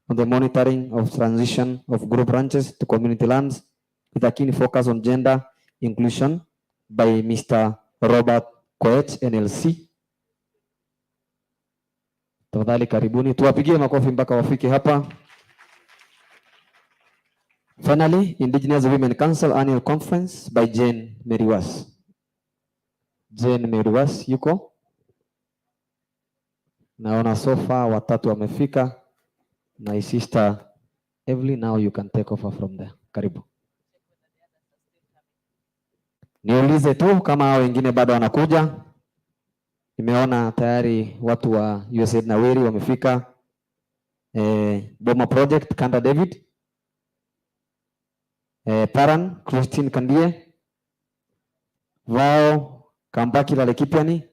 on the monitoring of transition of group ranches to community lands with a keen focus on gender inclusion by Mr. Robert Koech, NLC. Tafadhali karibuni. Tuwapigie makofi mpaka wafike hapa. Finally, Indigenous Women Council Annual Conference by Jane Meriwas. Jane Meriwas yuko? Naona so far watatu wamefika. My sister Evelyn, now you can take over from there. Karibu. Niulize tu kama hao wengine bado wanakuja. Nimeona tayari watu wa USAID Nawiri wamefika. Boma Project, Kanda David. Paran, Christine Kandie. Vao, Kambaki la Laikipiani.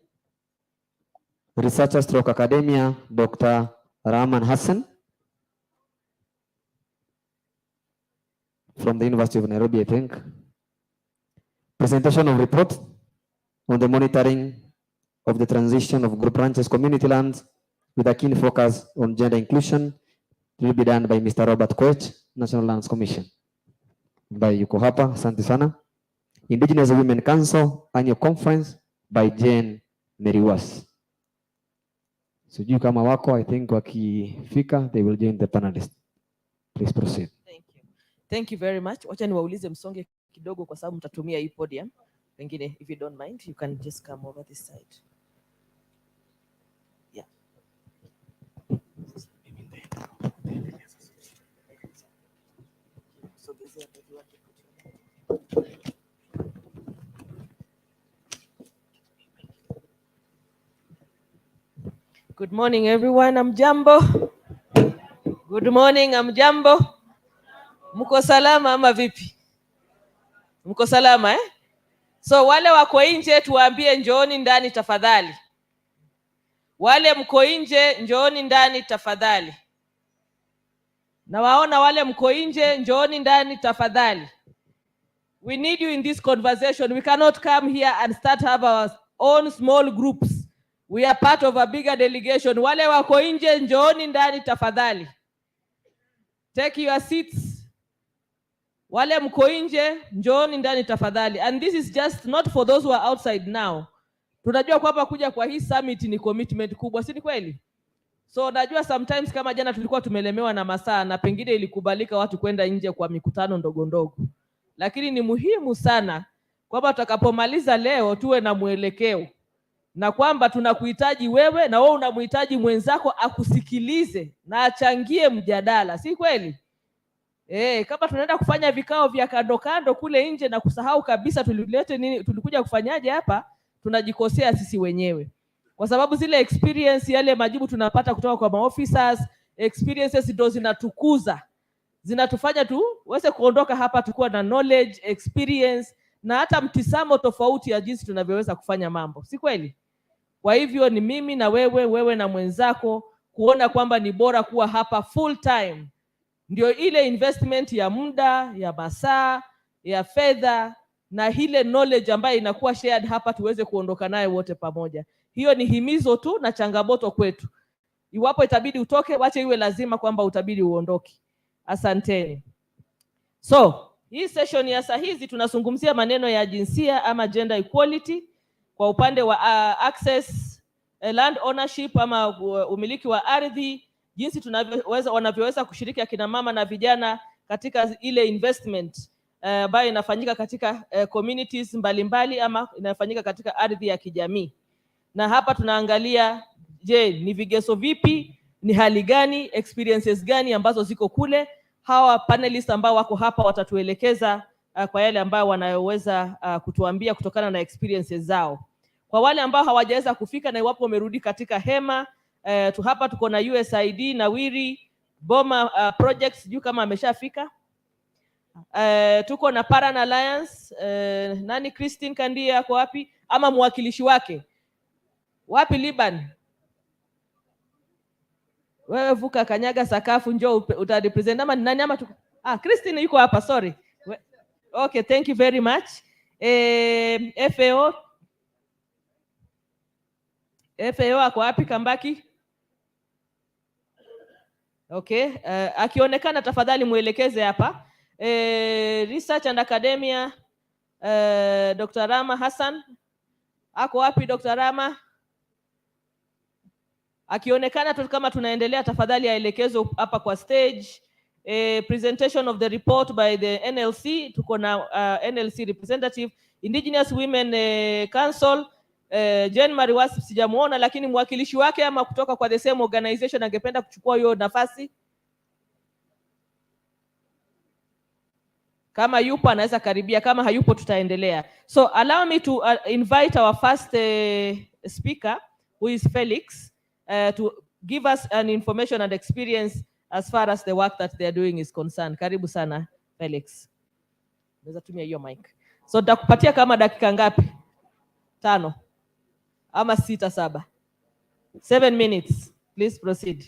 Researcher Stroke Academia, Dr. Rahman Hassan from the University of Nairobi, I think. Presentation of report on the monitoring of the transition of group ranches community lands with a keen focus on gender inclusion will be done by Mr. Robert Koech, National Lands Commission. By yuko hapa, asante sana. Indigenous Women Council Annual Conference by Jane Meriwas. Sijui kama wako, I think wakifika they will join the panelists. Please proceed. Thank you. Thank you very much. Wacha niwaulize msonge kidogo kwa sababu mtatumia hii podium. Pengine if you don't mind, you can just come over this side. Yeah. Good morning everyone. Amjambo. Good morning, amjambo. Mko salama ama vipi? Mko salama eh? So wale wako nje tuwaambie njooni ndani tafadhali. Wale mko nje njooni ndani tafadhali. Na waona wale mko nje njooni ndani tafadhali. We need you in this conversation. We cannot come here and start have our own small groups. We are part of a bigger delegation. Wale wako nje njooni ndani tafadhali. Take your seats. Wale mko nje njooni ndani tafadhali. And this is just not for those who are outside now. Tunajua kwamba kuja kwa hii summit ni commitment kubwa, si ni kweli? So najua sometimes kama jana tulikuwa tumelemewa na masaa na pengine ilikubalika watu kwenda nje kwa mikutano ndogo ndogo. Lakini ni muhimu sana kwamba tutakapomaliza leo tuwe na mwelekeo. Na kwamba tunakuhitaji wewe na wewe unamhitaji mwenzako akusikilize na achangie mjadala, si kweli? Kama tunaenda kufanya vikao vya kando kando kule nje na kusahau kabisa tulilete nini, tulikuja kufanyaje hapa, tunajikosea sisi wenyewe. Kwa sababu zile experience, yale majibu tunapata kutoka kwa maofficers, experiences ndio zinatukuza. Zinatufanya tuweze kuondoka hapa tukiwa na knowledge, experience na hata mtisamo tofauti ya jinsi tunavyoweza kufanya mambo, si kweli? Kwa hivyo ni mimi na wewe na mwenzako kuona kwamba ni bora kuwa hapa full time. Ndio ile investment ya muda, ya masaa, ya fedha na ile knowledge ambayo inakuwa shared hapa tuweze kuondoka naye wote pamoja. Hiyo ni himizo tu na changamoto kwetu. Iwapo itabidi utoke, wache iwe lazima kwamba utabidi uondoke. Asanteni. So, hii session ya saa hizi tunazungumzia maneno ya jinsia ama gender equality kwa upande wa access, land ownership ama umiliki wa ardhi, jinsi wanavyoweza kushiriki akina mama na vijana katika ile investment ambayo inafanyika katika communities mbalimbali ama inafanyika katika ardhi ya kijamii. Na hapa tunaangalia, je, ni vigezo vipi, ni hali gani, experiences gani ambazo ziko kule. Hawa panelists ambao wako hapa watatuelekeza kwa yale ambao wanayoweza kutuambia kutokana na experiences zao. Kwa wale ambao hawajaweza kufika na iwapo wamerudi katika hema, hapa tuko na USAID na Wiri Boma projects, juu kama ameshafika. Tuko na Paran Alliance, nani Christine Kandia yako wapi ama mwakilishi wake? Wapi Liban? Wewe vuka kanyaga sakafu njoo utarepresent ama nani ama Christine yuko hapa, sorry. Okay, thank you very much. FAO ako wapi Kambaki? Okay, akionekana tafadhali muelekeze hapa. Research and Academia, Dr. Rama Hassan. Ako wapi Dr. Rama? Akionekana tu kama tunaendelea tafadhali aelekezo hapa kwa stage. Presentation of the report by the NLC. Tuko na NLC representative, Indigenous Women Council, Jane Mariwas sijamuona, lakini mwakilishi wake ama kutoka kwa the same organization angependa kuchukua hiyo nafasi. Kama yupo anaweza karibia, kama hayupo tutaendelea. So allow me to invite our first speaker, who is Felix, to give us an information and experience as far as the work that they are doing is concerned. Karibu sana Felix. Naweza tumia hiyo mic. So nitakupatia kama dakika ngapi? 5 ama 6 7. 7 minutes. Please proceed.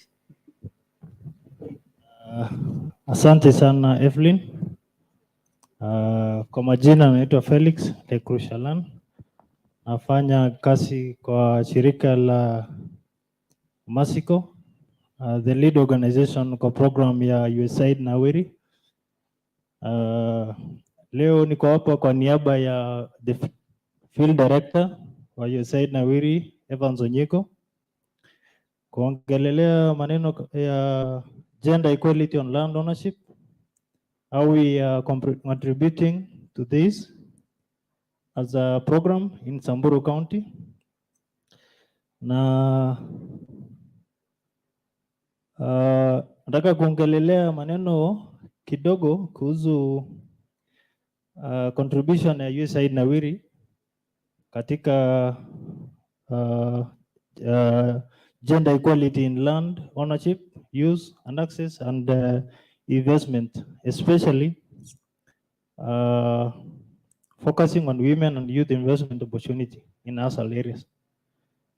Asante sana Evelyn. Kwa majina naitwa Felix Lekrushalan. Nafanya kazi kwa shirika la Masiko, the lead organization kwa program ya USAID na Wiri. Leo niko hapa kwa niaba ya the field director wa USAID Nawiri Evans Onyeko kuongelelea maneno ya gender equality on land ownership, how we are contributing to this as a program in Samburu County. Na nataka kuongelelea maneno kidogo kuhusu contribution ya USAID Nawiri katika gender equality in land ownership, use and access and investment, especially focusing on women and youth investment opportunity in ASAL areas.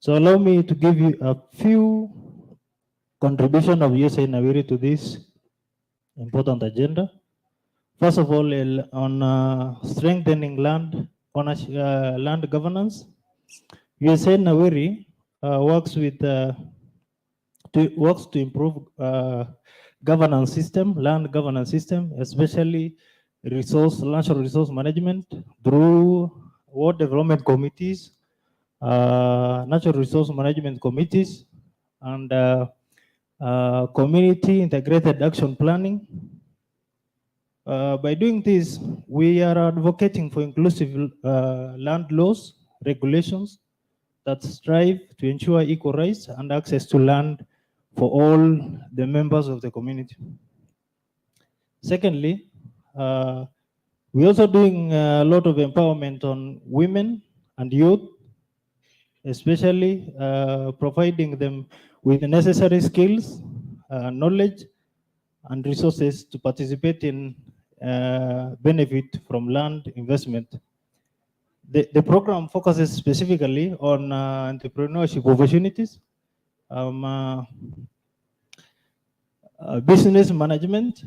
So allow me to give you a few contribution of USAID Nawiri to this important agenda. First of all, on strengthening land ownership, land governance, USAID Nawiri works to improve governance system, land governance system, especially natural resource management through ward development committees, natural resource management committees, and community integrated action planning. By doing this, we are advocating for inclusive land laws, regulations that strive to ensure equal rights and access to land for all the members of the community. Secondly, we're also doing a lot of empowerment on women and youth, especially providing them with the necessary skills, knowledge, and resources to participate in benefit from land investment. The program focuses specifically on entrepreneurship opportunities, business management,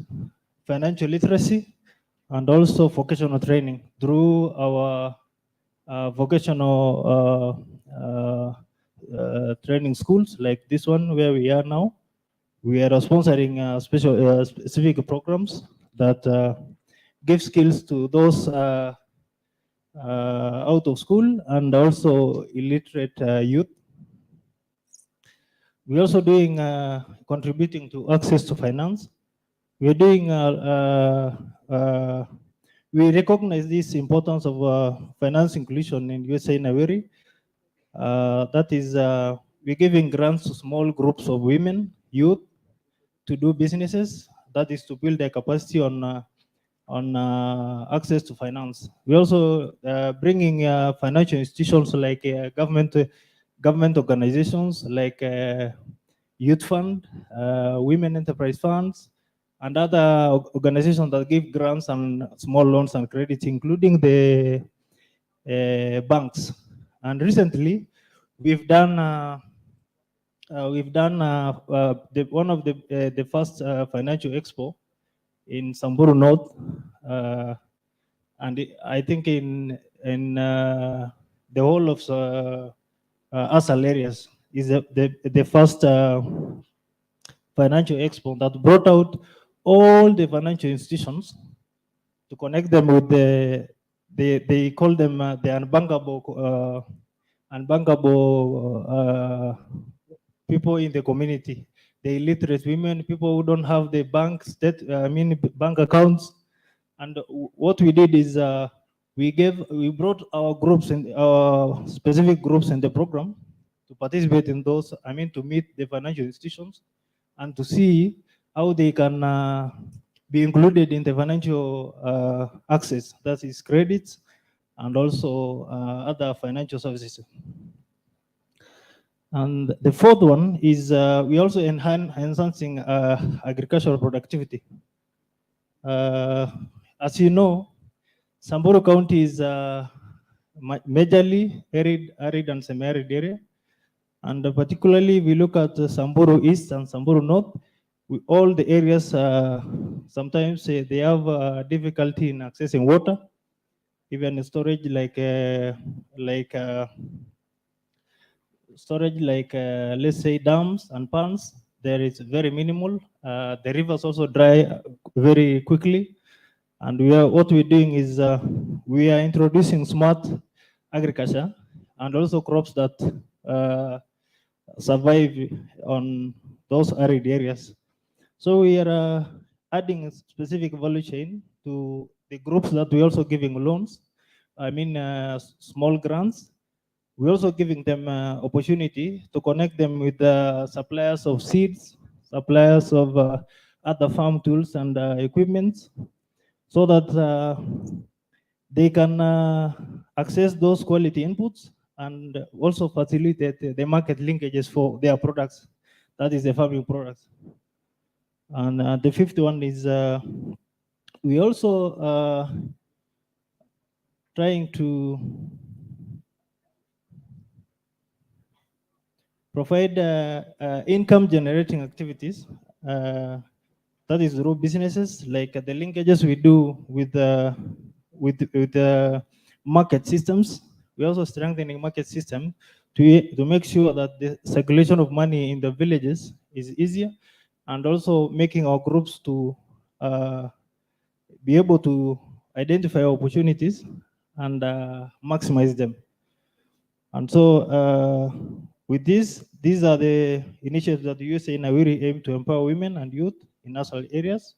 financial literacy, and also vocational training through our vocational training schools like this one where we are now. We are sponsoring specific programs that give skills to those out of school and also illiterate youth. We're also doing contributing to access to finance. We're doing we recognize this importance of finance inclusion in USAID Nawiri. That is, we're giving grants to small groups of women, youth, to do businesses. That is to build their capacity on access to finance. We're also bringing financial institutions like government organizations like Youth Fund, Women Enterprise Funds, and other organizations that give grants and small loans and credits, including the banks. And recently, we've done one of the first financial expo in Samburu North, and I think in the whole of ASAL areas is the first financial expo that brought out all the financial institutions to connect them with they call them the unbankable people in the community, the illiterate women, people who don't have the bank accounts. And what we did is we brought our groups and our specific groups in the program to participate in those, to meet the financial institutions and to see how they can be included in the financial access, that is credits and also other financial services. And the fourth one is we also enhancing agricultural productivity. As you know, Samburu County is majorly arid and semi-arid area. And particularly we look at Samburu East and Samburu North, all the areas sometimes they have difficulty in accessing water, even storage like let's say dams and ponds, there is very minimal. The rivers also dry very quickly, And what we're doing is we are introducing smart agriculture and also crops that survive on those arid areas. So we are adding a specific value chain to the groups that we're also giving loans. I mean, small grants. We're also giving them opportunity to connect them with suppliers of seeds, suppliers of other farm tools and equipment, so that they can access those quality inputs and also facilitate the market linkages for their products. That is the farming products. And the fifth one is we also trying to provide income generating activities. That is through businesses, like the linkages we do with the market systems. We're also strengthening market system to make sure that the circulation of money in the villages is easier, and also making our groups to be able to identify opportunities and maximize them. And so with this, these are the initiatives that the USA Nawiri aim to empower women and youth in national areas,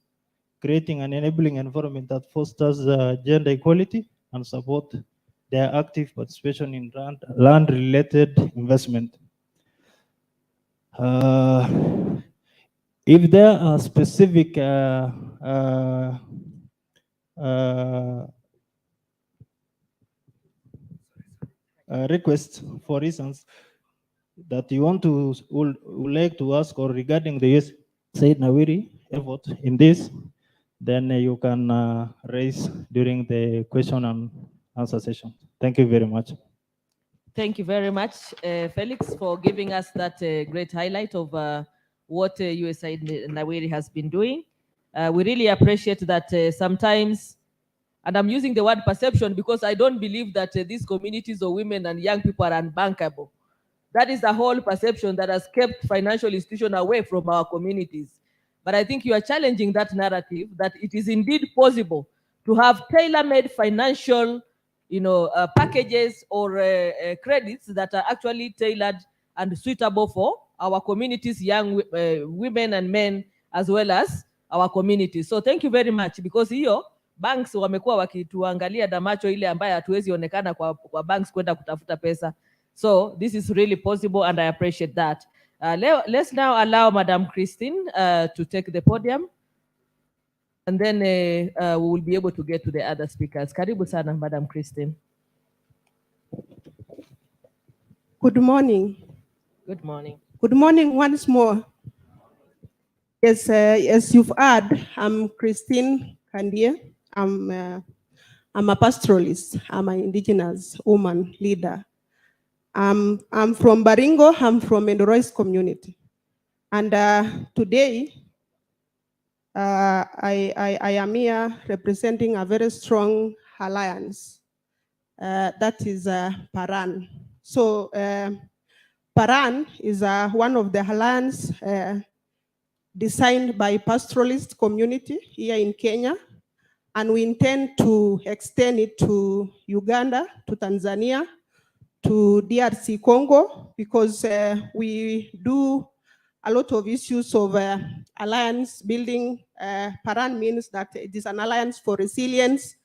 creating an enabling environment that fosters gender equality and support their active participation in land-related investment. If there are specific requests, for instance, that you want to would like to ask or regarding the USA Nawiri effort in this, then you can raise during the question and answer session. Thank you very much. Thank you very much, Felix, for giving us that great highlight of what USAID Nawiri has been doing. We really appreciate that sometimes, and I'm using the word perception because I don't believe that these communities of women and young people are unbankable. That is the whole perception that has kept financial institutions away from our communities. But I think you are challenging that narrative that it is indeed possible to have tailor-made financial, packages or credits that are actually tailored and suitable for our communities, young women and men, as well as our communities. So thank you very much, because hiyo banks wamekuwa wakituangalia na macho ile ambayo hatuwezi onekana kwa banks kwenda kutafuta pesa. So this is really possible, and I appreciate that. Let's now allow Madam Christine to take the podium, and then we will be able to get to the other speakers. Karibu sana, Madam Christine. Good morning. Good morning. Good morning once more. Yes, as you've heard, I'm Christine Kandia. I'm a pastoralist. I'm an indigenous woman leader. I'm from Baringo. I'm from Endorois community. And today, I am here representing a very strong alliance. That is Paran. So Paran is one of the alliance designed by pastoralist community here in Kenya. And we intend to extend it to Uganda, to Tanzania, to DRC Congo, because we do a lot of issues of alliance building. Paran means that it is an alliance for resilience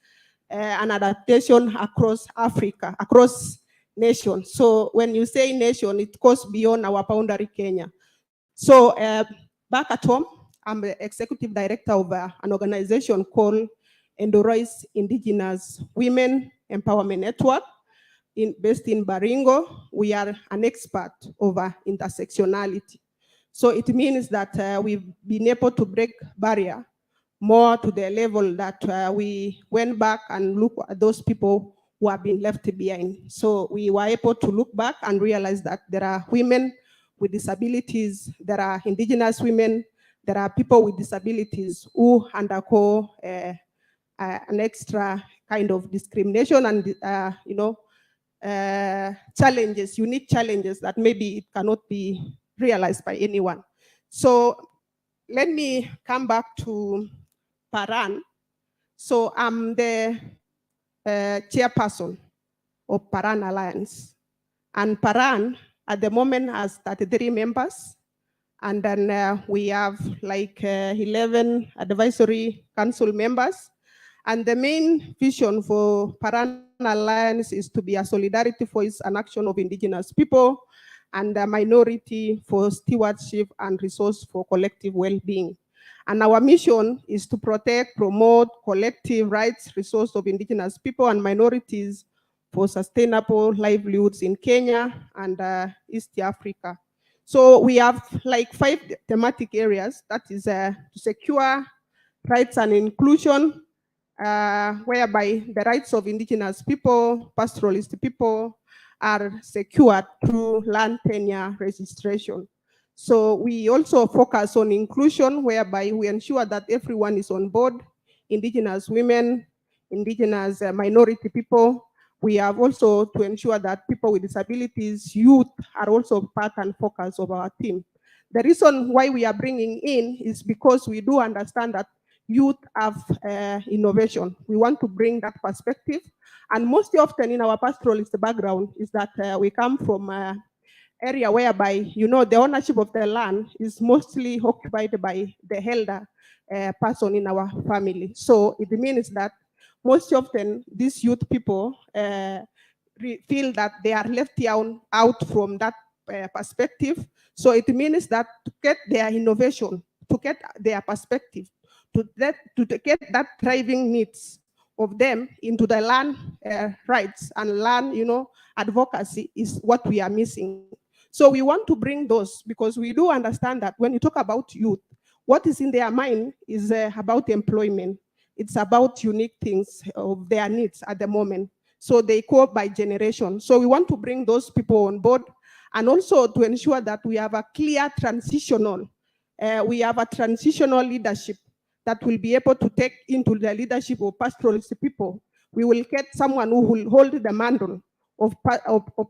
and adaptation across Africa, across nations. So when you say nation, it goes beyond our boundary, Kenya. So back at home, I'm the executive director of an organization called Endorois Indigenous Women Empowerment Network. Based in Baringo. We are an expert over intersectionality. So it means that we've been able to break barrier more to the level that we went back and look at those people who have been left behind. So we were able to look back and realize that there are women with disabilities, there are indigenous women, there are people with disabilities who undergo an extra kind of discrimination and challenges, unique challenges that maybe it cannot be realized by anyone. So let me come back to Paran. So I'm the chairperson of Paran Alliance. And Paran at the moment has 33 members. And then we have like 11 advisory council members. And the main vision for Paran Alliance is to be a solidarity voice and action of indigenous people and a minority for stewardship and resource for collective well-being. And our mission is to protect, promote collective rights, resource of indigenous people and minorities for sustainable livelihoods in Kenya and East Africa. So we have like 5 thematic areas. That is to secure rights and inclusion, whereby the rights of indigenous people, pastoralist people are secured through land tenure registration. So we also focus on inclusion, whereby we ensure that everyone is on board, indigenous women, indigenous minority people. We have also to ensure that people with disabilities, youth are also part and focus of our team. The reason why we are bringing in is because we do understand that youth have innovation. We want to bring that perspective. And most often in our pastoralist background is that we come from an area whereby, you know, the ownership of the land is mostly occupied by the elder person in our family. So it means that most often these youth people feel that they are left out from that perspective. So it means that to get their innovation, to get their perspective, to get that thriving needs of them into the land rights and land, you know, advocacy is what we are missing. So we want to bring those because we do understand that when you talk about youth, what is in their mind is about employment. It's about unique things of their needs at the moment. So they cope by generation. So we want to bring those people on board and also to ensure that we have a clear transitional, we have a transitional leadership that will be able to take into the leadership of pastoralist people. We will get someone who will hold the mantle of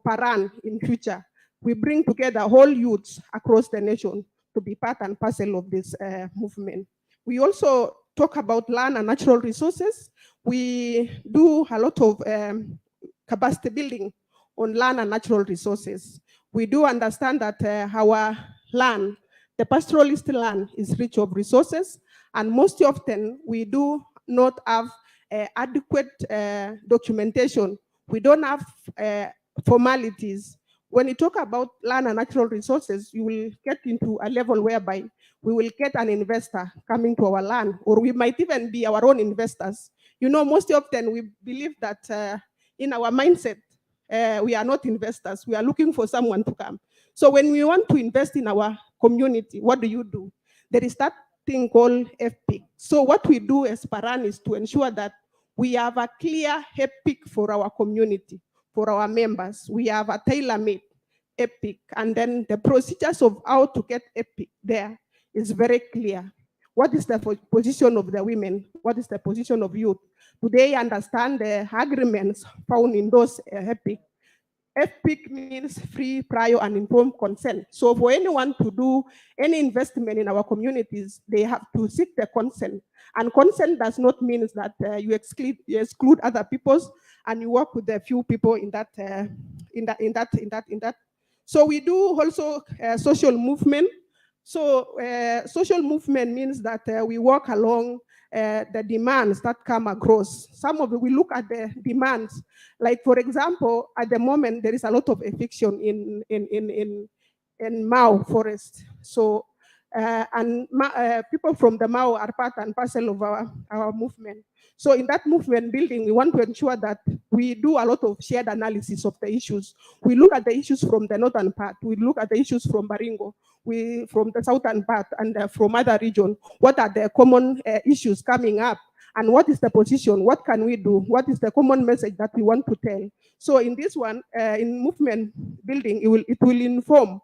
Paran in future. We bring together all youths across the nation to be part and parcel of this movement. We also talk about land and natural resources. We do a lot of capacity building on land and natural resources. We do understand that our land, the pastoralist land, is rich of resources, and most often we do not have adequate documentation. We don't have formalities. When you talk about land and natural resources, you will get into a level whereby we will get an investor coming to our land, or we might even be our own investors. You know, most often we believe that in our mindset, we are not investors. We are looking for someone to come. So when we want to invest in our community, what do? There is that thing called FPIC. So what we do as Paran is to ensure that we have a clear FPIC for our community, for our members. We have a tailor-made EPIC, and then the procedures of how to get EPIC there is very clear. What is the position of the women? What is the position of youth? Do they understand the agreements found in those EPIC? EPIC means free, prior, and informed consent. So for anyone to do any investment in our communities, they have to seek the consent. And consent does not mean that you exclude other peoples and you work with a few people in that. So we do also social movement. So social movement means that we work along the demands that come across. Some of it, we look at the demands. Like for example, at the moment there is a lot of eviction in Mau forest. So people from the Mau are part and parcel of our movement. So in that movement building, we want to ensure that we do a lot of shared analysis of the issues. We look at the issues from the northern part. We look at the issues from Baringo. We from the southern part and from other regions. What are the common issues coming up? And what is the position? What can we do? What is the common message that we want to tell? So in this one, in movement building, it will inform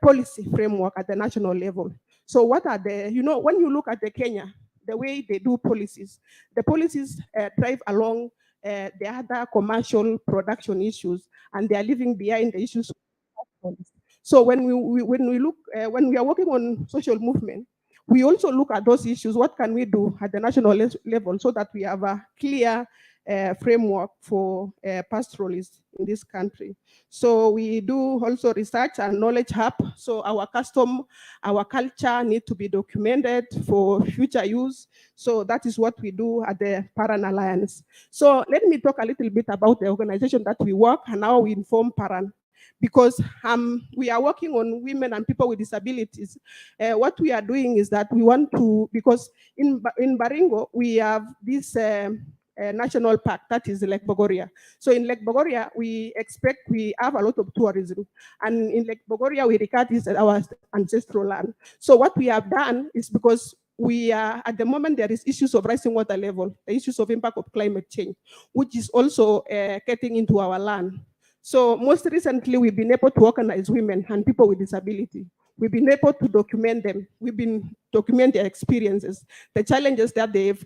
policy framework at the national level. So what are the, you know, when you look at the Kenya, the way they do policies, the policies drive along the other commercial production issues, and they are leaving behind the issues of policy. So when we look, when we are working on social movement, we also look at those issues. What can we do at the national level so that we have a clear framework for pastoralists in this country? So we do also research and knowledge hub. So our custom, our culture need to be documented for future use. So that is what we do at the Paran Alliance. So let me talk a little bit about the organization that we work and how we inform Paran. Because we are working on women and people with disabilities. What we are doing is that we want to, because in Baringo, we have this national park, that is Lake Bogoria. So in Lake Bogoria, we have a lot of tourism. And in Lake Bogoria, we regard this as our ancestral land. So what we have done is, because we are, at the moment, there is issues of rising water level, the issues of impact of climate change, which is also getting into our land. So most recently, we've been able to organize women and people with disability. We've been able to document them. We've been document their experiences, the challenges that they've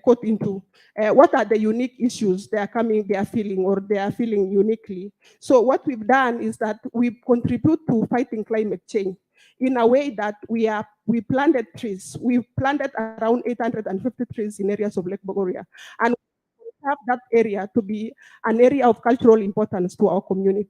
caught into, what are the unique issues they are feeling uniquely. So what we've done is that we contribute to fighting climate change in a way that we planted trees. We planted around 850 trees in areas of Lake Bogoria. And have that area to be an area of cultural importance to our community.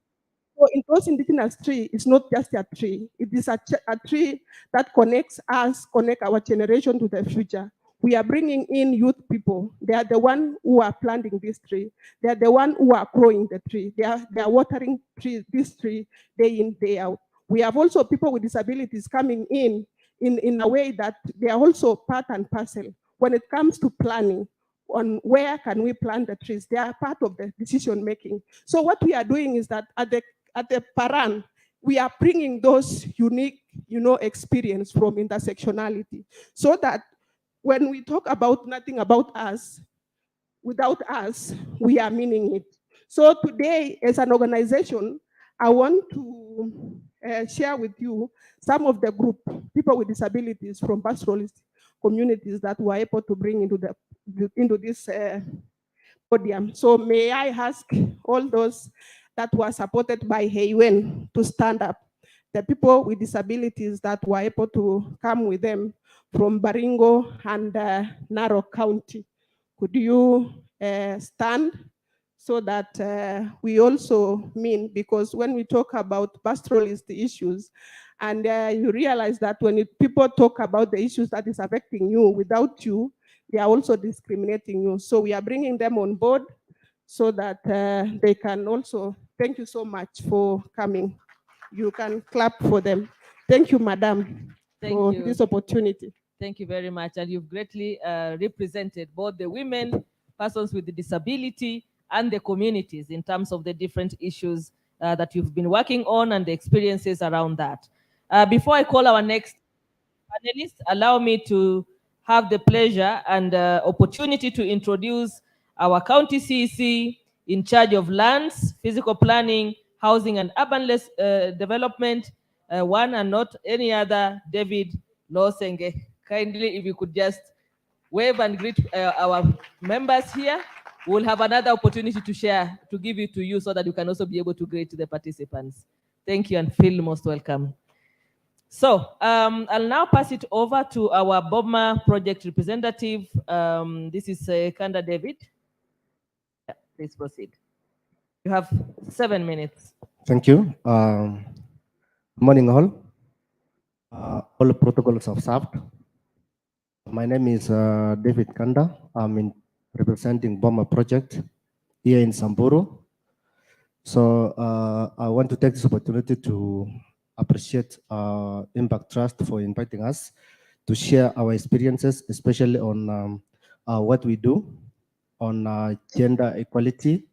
So in those indigenous trees, it's not just a tree. It is a tree that connects us, connect our generation to the future. We are bringing in youth people. They are the ones who are planting this tree. They are the ones who are growing the tree. They are watering this tree day in, day out. We have also people with disabilities coming in a way that they are also part and parcel. When it comes to planning, on where can we plant the trees, they are part of the decision making. So what we are doing is that at the Paran, we are bringing those unique, experience from intersectionality, so that when we talk about nothing about us, without us, we are meaning it. So today, as an organization, I want to share with you some of the group, people with disabilities from pastoralist communities that were able to bring into this podium. So may I ask all those that were supported by Heiwen to stand up, the people with disabilities that were able to come with them from Baringo and Narok County. Could you stand so that we also mean, because when we talk about pastoralist issues, and you realize that when people talk about the issues that is affecting you, without you, they are also discriminating you. So we are bringing them on board so that they can also, thank you so much for coming. You can clap for them. Thank you, Madam, for this opportunity. Thank you very much. And you've greatly represented both the women, persons with the disability, and the communities in terms of the different issues that you've been working on and the experiences around that. Before I call our next panelist, allow me to have the pleasure and opportunity to introduce our county CEC in charge of lands, physical planning, housing and urban development, one and not any other, David Losenge. Kindly, if you could just wave and greet our members here. We'll have another opportunity to share, to give it to you so that you can also be able to greet the participants. Thank you and feel most welcome. So I'll now pass it over to our BOMA project representative. This is Kanda David. Yeah, please proceed. You have 7 minutes. Thank you. Good morning all. All protocols observed. My name is David Kanda. I'm representing BOMA project here in Samburu. So I want to take this opportunity to appreciate Impact Trust for inviting us to share our experiences, especially on what we do on gender equality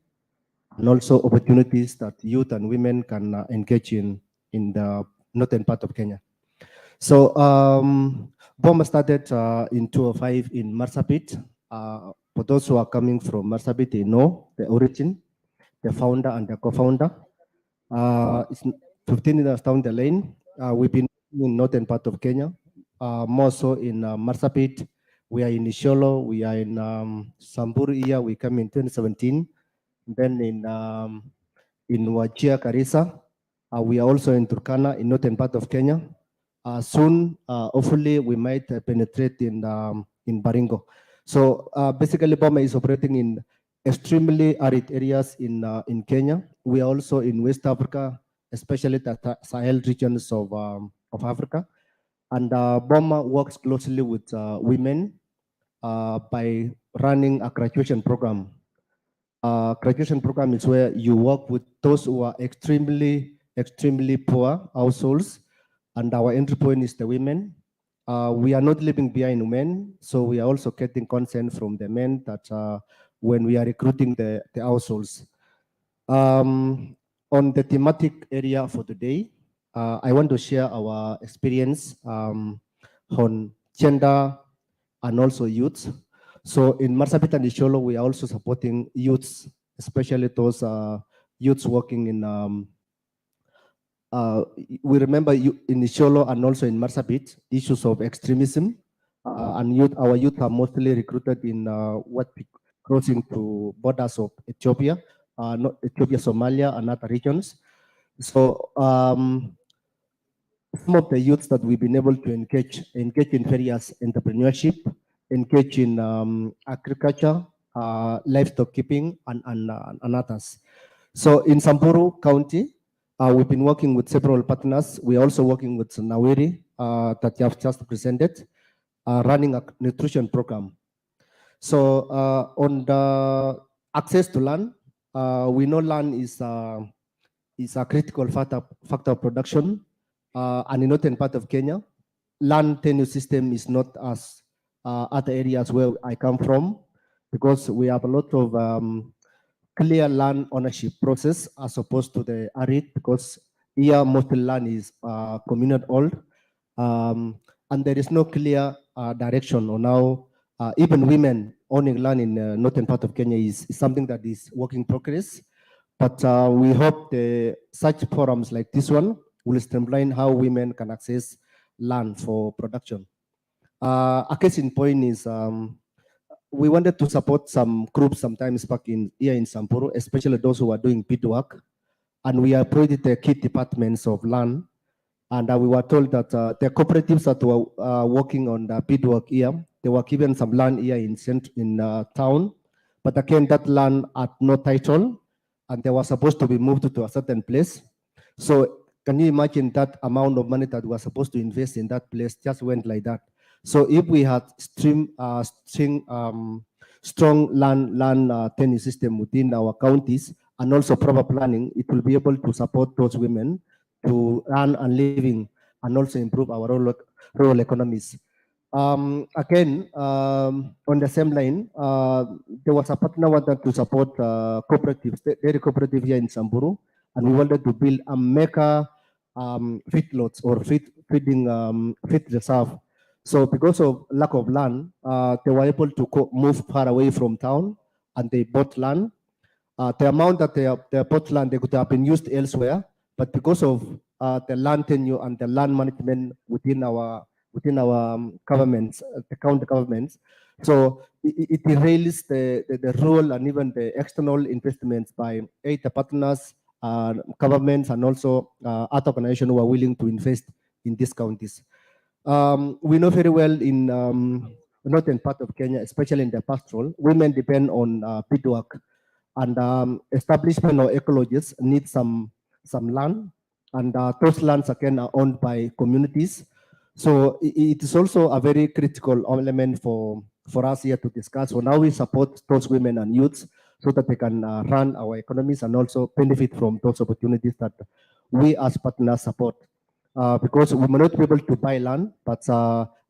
and also opportunities that youth and women can engage in the northern part of Kenya. So BOMA started in 2005 in Marsabit. For those who are coming from Marsabit, they know the origin, the founder and the co-founder. It's 15 years down the lane. We've been in northern part of Kenya, more so in Marsabit. We are in Isiolo, we are in Samburu here, we came in 2017. Then in Wajir, Garissa. We are also in Turkana, in northern part of Kenya. Soon, hopefully, we might penetrate in Baringo. So basically, Boma is operating in extremely arid areas in Kenya. We are also in West Africa, especially the Sahel regions of Africa. And Boma works closely with women by running a graduation program. Graduation program is where you work with those who are extremely poor households, and our entry point is the women. We are not leaving behind men, so we are also getting consent from the men that when we are recruiting the households. On the thematic area for today, I want to share our experience on gender and also youth. So in Marsabit and Isiolo, we are also supporting youths, especially those youths working in, we remember in Isiolo and also in Marsabit, issues of extremism, and our youth are mostly recruited in crossing to borders of Ethiopia, not Ethiopia, Somalia, and other regions. So some of the youths that we've been able to engage in various entrepreneurship, engage in agriculture, livestock keeping, and others. So in Samburu County, we've been working with several partners. We're also working with Nawiri that you have just presented, running a nutrition program. So on the access to land, we know land is a critical factor of production, and in northern part of Kenya, land tenure system is not as other areas where I come from, because we have a lot of clear land ownership process as opposed to the arid, because here most land is communal owned, and there is no clear direction on how even women owning land in northern part of Kenya is something that is work in progress. But we hope such forums like this one will streamline how women can access land for production. A case in point is we wanted to support some groups sometimes back here in Samburu, especially those who are doing bid work, and we appointed the key departments of land, and we were told that the cooperatives that were working on the bid work here, they were given some land here in town, but again that land had no title, and they were supposed to be moved to a certain place. So can you imagine that amount of money that we were supposed to invest in that place just went like that? So if we had strong land tenure system within our counties and also proper planning, it will be able to support those women to earn a living and also improve our rural economies. Again, on the same line, there was a partner wanted to support cooperatives, dairy cooperative here in Samburu, and we wanted to build a mega feedlots or feed reserve. So because of lack of land, they were able to move far away from town, and they bought land. The amount that they bought land, they could have been used elsewhere, but because of the land tenure and the land management within our governments, the county governments, so it derails the rural and even the external investments by the partners, governments, and also other organizations who are willing to invest in these counties. We know very well in northern part of Kenya, especially in the pastoral, women depend on bid work, and establishment or ecologists need some land, and those lands again are owned by communities. So it is also a very critical element for us here to discuss. So now we support those women and youths so that they can run our economies and also benefit from those opportunities that we as partners support. Because we may not be able to buy land, but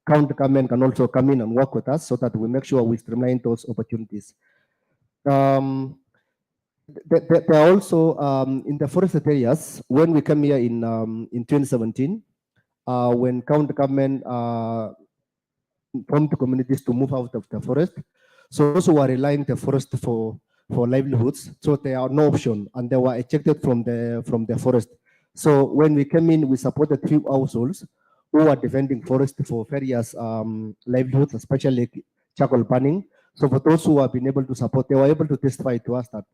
county government can also come in and work with us so that we make sure we streamline those opportunities. There are also in the forested areas, when we came here in 2017, when county government informed the communities to move out of the forest, so those who are relying on the forest for livelihoods, so they are no option, and they were ejected from the forest. So when we came in, we supported few households who are defending forest for various livelihoods, especially charcoal burning. So for those who have been able to support, they were able to testify to us that.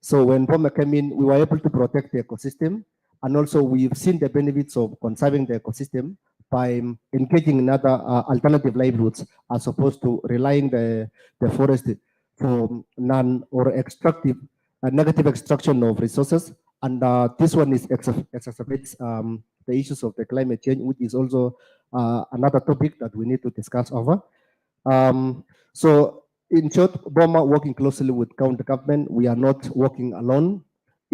So when Boma came in, we were able to protect the ecosystem, and also we've seen the benefits of conserving the ecosystem by engaging in other alternative livelihoods as opposed to relying the forest for non or extractive negative extraction of resources. And this one is exacerbates the issues of the climate change, which is also another topic that we need to discuss over. So in short, BOMA working closely with county government. We are not working alone.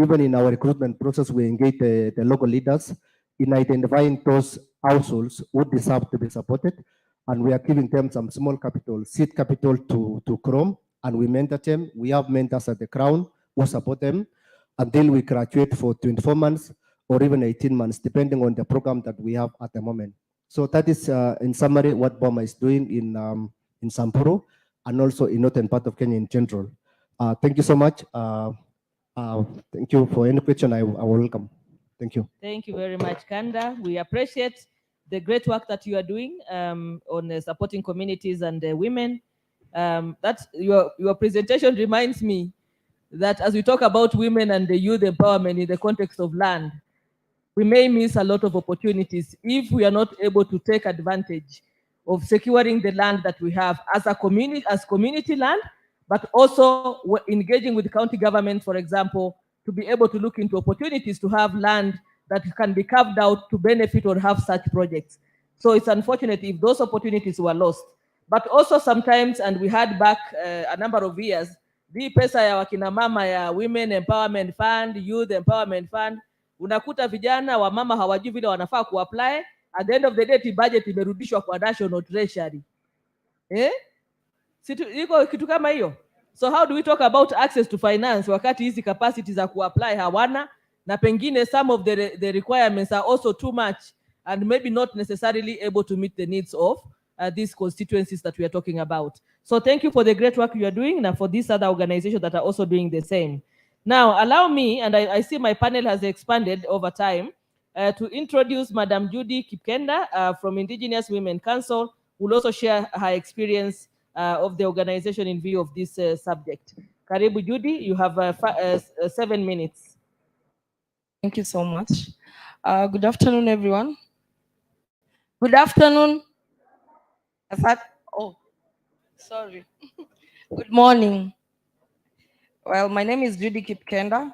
Even in our recruitment process, we engage the local leaders in identifying those households who deserve to be supported. And we are giving them some small capital, seed capital to Chrome, and we mentor them. We have mentors at the Crown who support them until we graduate for 24 months or even 18 months, depending on the program that we have at the moment. So that is, in summary, what BOMA is doing in Samburu and also in northern part of Kenya in general. Thank you so much. Thank you for any question. I will welcome. Thank you. Thank you very much, Kanda. We appreciate the great work that you are doing on supporting communities and women. That your presentation reminds me that as we talk about women and the youth empowerment in the context of land, we may miss a lot of opportunities if we are not able to take advantage of securing the land that we have as a community, as community land, but also engaging with the county government, for example, to be able to look into opportunities to have land that can be carved out to benefit or have such projects. So it's unfortunate if those opportunities were lost. But also sometimes, and we had back a number of years, the pesa ya wakina mama ya Women Empowerment Fund, Youth Empowerment Fund, unakuta vijana wa mama hawajui vile wanafaa kuapply. At the end of the day, budget imerudishwa kwa National Treasury. Iko kitu kama hiyo. So how do we talk about access to finance wakati hizi capacities za kuapply hawana, na pengine some of the requirements are also too much and maybe not necessarily able to meet the needs of these constituencies that we are talking about. So thank you for the great work you are doing and for these other organizations that are also doing the same. Now, allow me, and I see my panel has expanded over time, to introduce Madam Judy Kipkenda from Indigenous Women Council, who will also share her experience of the organization in view of this subject. Karibu Judy, you have 7 minutes. Thank you so much. Good afternoon, everyone. Good afternoon. Oh, sorry. Good morning. Well, my name is Judy Kipkenda.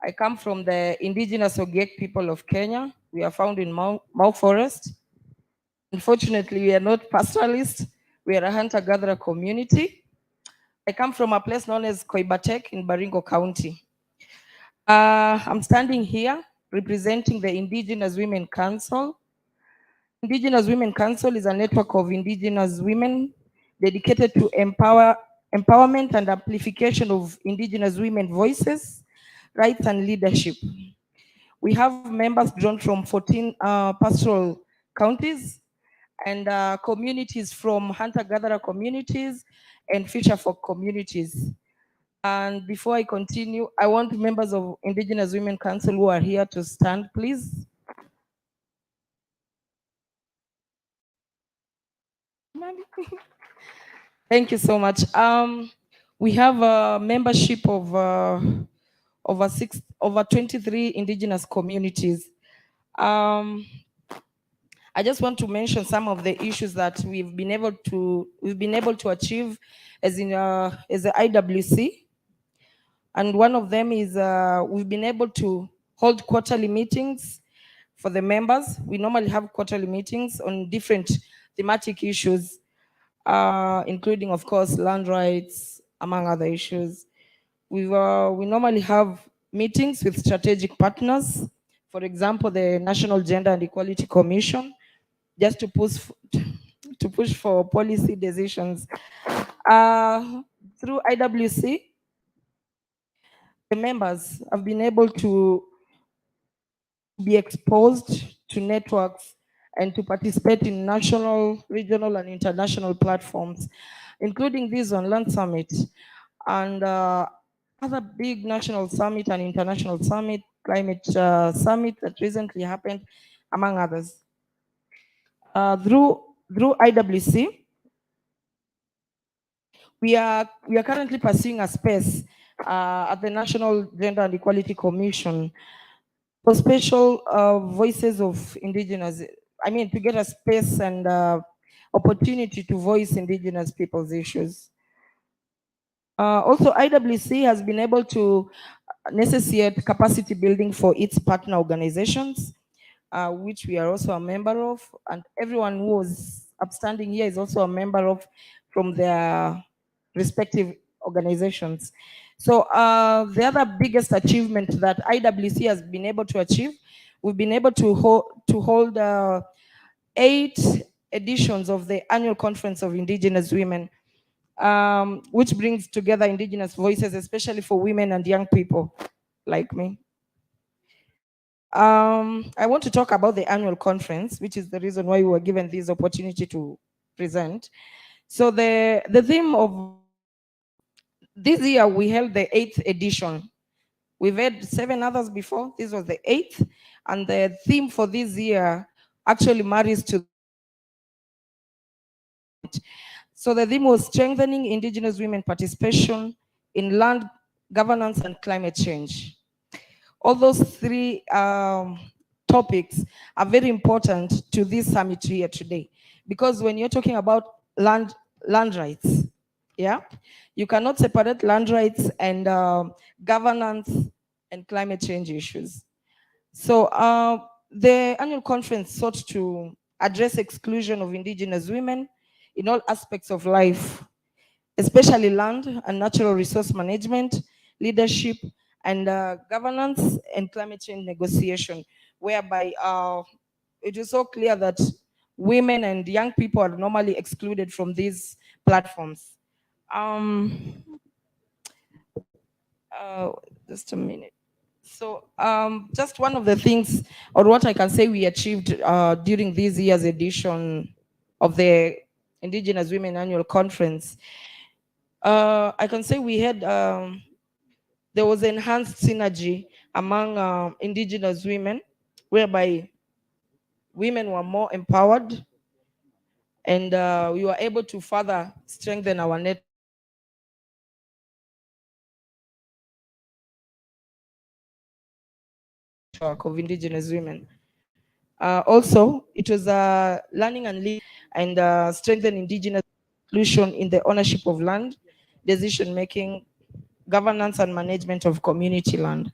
I come from the indigenous Ogiek people of Kenya. We are found in Mau Forest. Unfortunately, we are not pastoralists. We are a hunter-gatherer community. I come from a place known as Koibatek in Baringo County. I'm standing here representing the Indigenous Women Council. Indigenous Women Council is a network of indigenous women dedicated to empowerment and amplification of indigenous women voices, rights, and leadership. We have members drawn from 14 pastoral counties and communities from hunter-gatherer communities and fisher-folk communities. And before I continue, I want members of Indigenous Women Council who are here to stand, please. Thank you so much. We have a membership of over 23 indigenous communities. I just want to mention some of the issues that we've been able to achieve as the IWC, and one of them is we've been able to hold quarterly meetings for the members. We normally have quarterly meetings on different thematic issues, including, of course, land rights, among other issues. We normally have meetings with strategic partners, for example, the National Gender and Equality Commission, just to push for policy decisions. Through IWC, the members have been able to be exposed to networks and to participate in national, regional, and international platforms, including this on Land Summit and other big national summit and international summit, climate summit that recently happened, among others. Through IWC, we are currently pursuing a space at the National Gender and Equality Commission for special voices of indigenous, to get a space and opportunity to voice indigenous people's issues. Also, IWC has been able to necessitate capacity building for its partner organizations, which we are also a member of, and everyone who was upstanding here is also a member of from their respective organizations. So the other biggest achievement that IWC has been able to achieve, we've been able to hold 8 editions of the Annual Conference of Indigenous Women, which brings together indigenous voices, especially for women and young people like me. I want to talk about the annual conference, which is the reason why we were given this opportunity to present. So the theme of this year, we held the 8th edition. We've had 7 others before. This was the 8th. And the theme for this year actually marries to. So the theme was strengthening indigenous women participation in land governance and climate change. All those 3 topics are very important to this summit here today, because when you're talking about land rights, yeah, you cannot separate land rights and governance and climate change issues. So the annual conference sought to address exclusion of indigenous women in all aspects of life, especially land and natural resource management, leadership, and governance and climate change negotiation, whereby it is so clear that women and young people are normally excluded from these platforms. Just a minute. So just one of the things, or what I can say we achieved during this year's edition of the Indigenous Women Annual Conference, I can say we had, there was enhanced synergy among indigenous women, whereby women were more empowered, and we were able to further strengthen our network. Of indigenous women. Also, it was learning and lead and strengthen indigenous inclusion in the ownership of land, decision-making, governance and management of community land.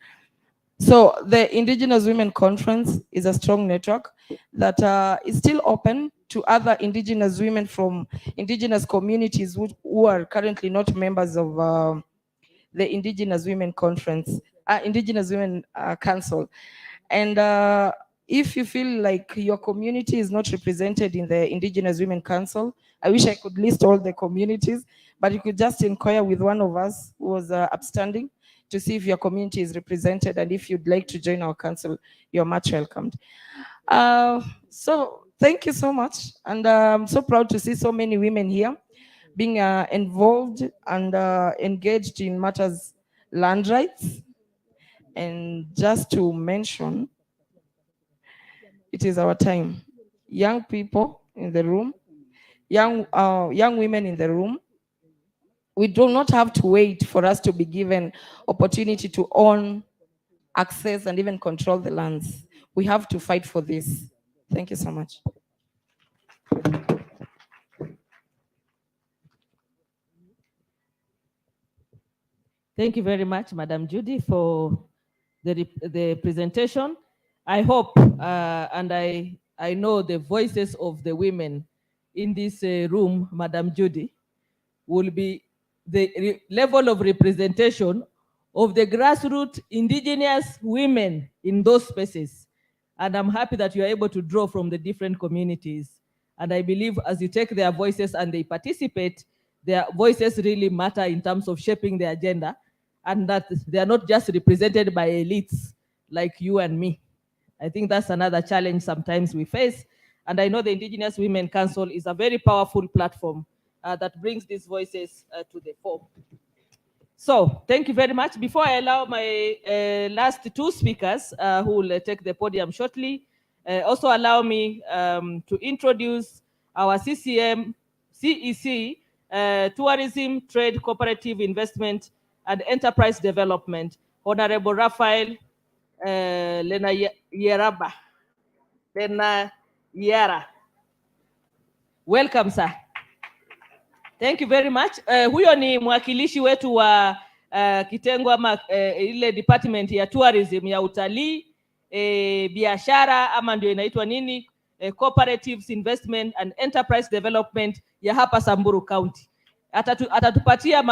So the Indigenous Women Conference is a strong network that is still open to other indigenous women from indigenous communities who are currently not members of the Indigenous Women Conference, Indigenous Women Council. And if you feel like your community is not represented in the Indigenous Women Council, I wish I could list all the communities, but you could just inquire with one of us who was upstanding to see if your community is represented, and if you'd like to join our council, you're much welcomed. So thank you so much, and I'm so proud to see so many women here being involved and engaged in matters land rights. And just to mention, it is our time. Young people in the room, young women in the room, we do not have to wait for us to be given opportunity to own, access, and even control the lands. We have to fight for this. Thank you so much. Thank you very much, Madam Judy, for the presentation. I hope and I know the voices of the women in this room, Madam Judy, will be the level of representation of the grassroots indigenous women in those spaces. And I'm happy that you are able to draw from the different communities. And I believe as you take their voices and they participate, their voices really matter in terms of shaping the agenda, and that they are not just represented by elites like you and me. I think that's another challenge sometimes we face. And I know the Indigenous Women Council is a very powerful platform that brings these voices to the fore. So thank you very much. Before I allow my last 2 speakers who will take the podium shortly, also allow me to introduce our CCM, CEC, Tourism, Trade, Cooperative Investment, and Enterprise Development, Honorable Raphael Lena Yeraba. Yara. Welcome, sir. Thank you very much. Huyo ni mwakilishi wetu wa kitengo ama ile department ya tourism ya utalii, biashara ama ndio inaitwa nini? Cooperatives, Investment and Enterprise Development ya hapa Samburu County. Atatupatia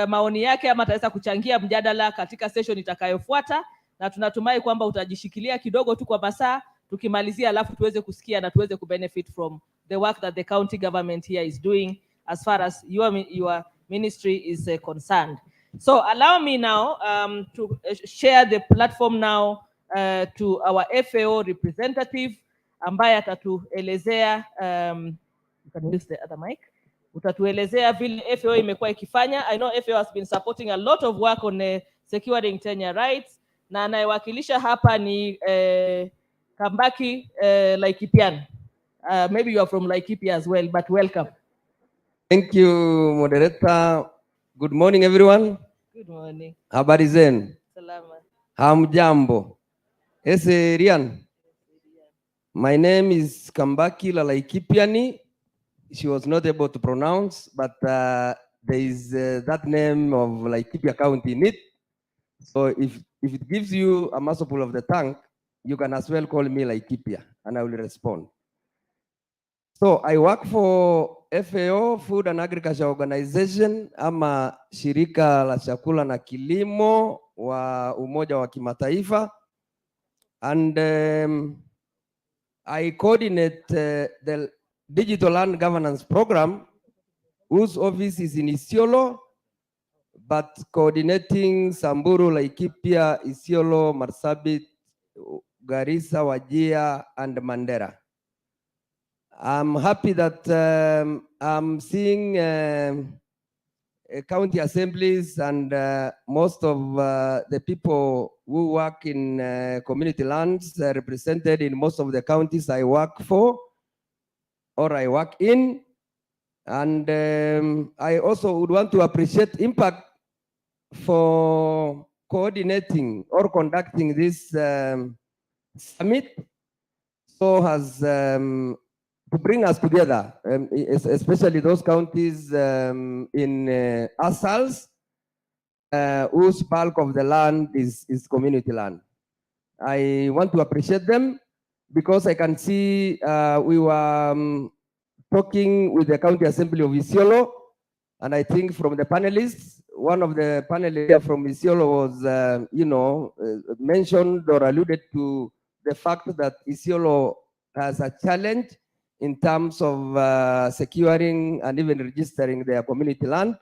maoni yake ama ataweza kuchangia mjadala katika session itakayofuata, na tunatumai kwamba utajishikilia kidogo tu kwa masaa, tukimalizia alafu tuweze kusikia na tuweze kubenefit from the work that the county government here is doing as far as your ministry is concerned. So allow me now to share the platform now to our FAO representative ambaye atatuelezea you can use the other mic. Utatuelezea vile FAO imekuwa ikifanya. I know FAO has been supporting a lot of work on securing tenure rights, na anayewakilisha hapa ni Kambaki Laikipian. Maybe you are from Laikipia as well, but welcome. Thank you, moderator. Good morning, everyone. Good morning. Habari zenu? Salama. Hamjambo. Ese Rian. My name is Kambaki Laikipiani. She was not able to pronounce, but there is that name of Laikipia County in it. So if it gives you a mouthful of the tongue, you can as well call me Laikipia, and I will respond. So I work for FAO, Food and Agriculture Organization, ama shirika la chakula na kilimo wa Umoja wa Kimataifa, and I coordinate the Digital Land Governance Program, whose office is in Isiolo, but coordinating Samburu, Laikipia, Isiolo, Marsabit, Garissa, Wajir, and Mandera. I'm happy that I'm seeing county assemblies and most of the people who work in community lands represented in most of the counties I work for or I work in. And I also would want to appreciate Impact for coordinating or conducting this summit, so as to bring us together, especially those counties in ASALs, whose bulk of the land is community land. I want to appreciate them because I can see we were talking with the County Assembly of Isiolo, and I think from the panelists, one of the panelists from Isiolo was, mentioned or alluded to the fact that Isiolo has a challenge in terms of securing and even registering their community land.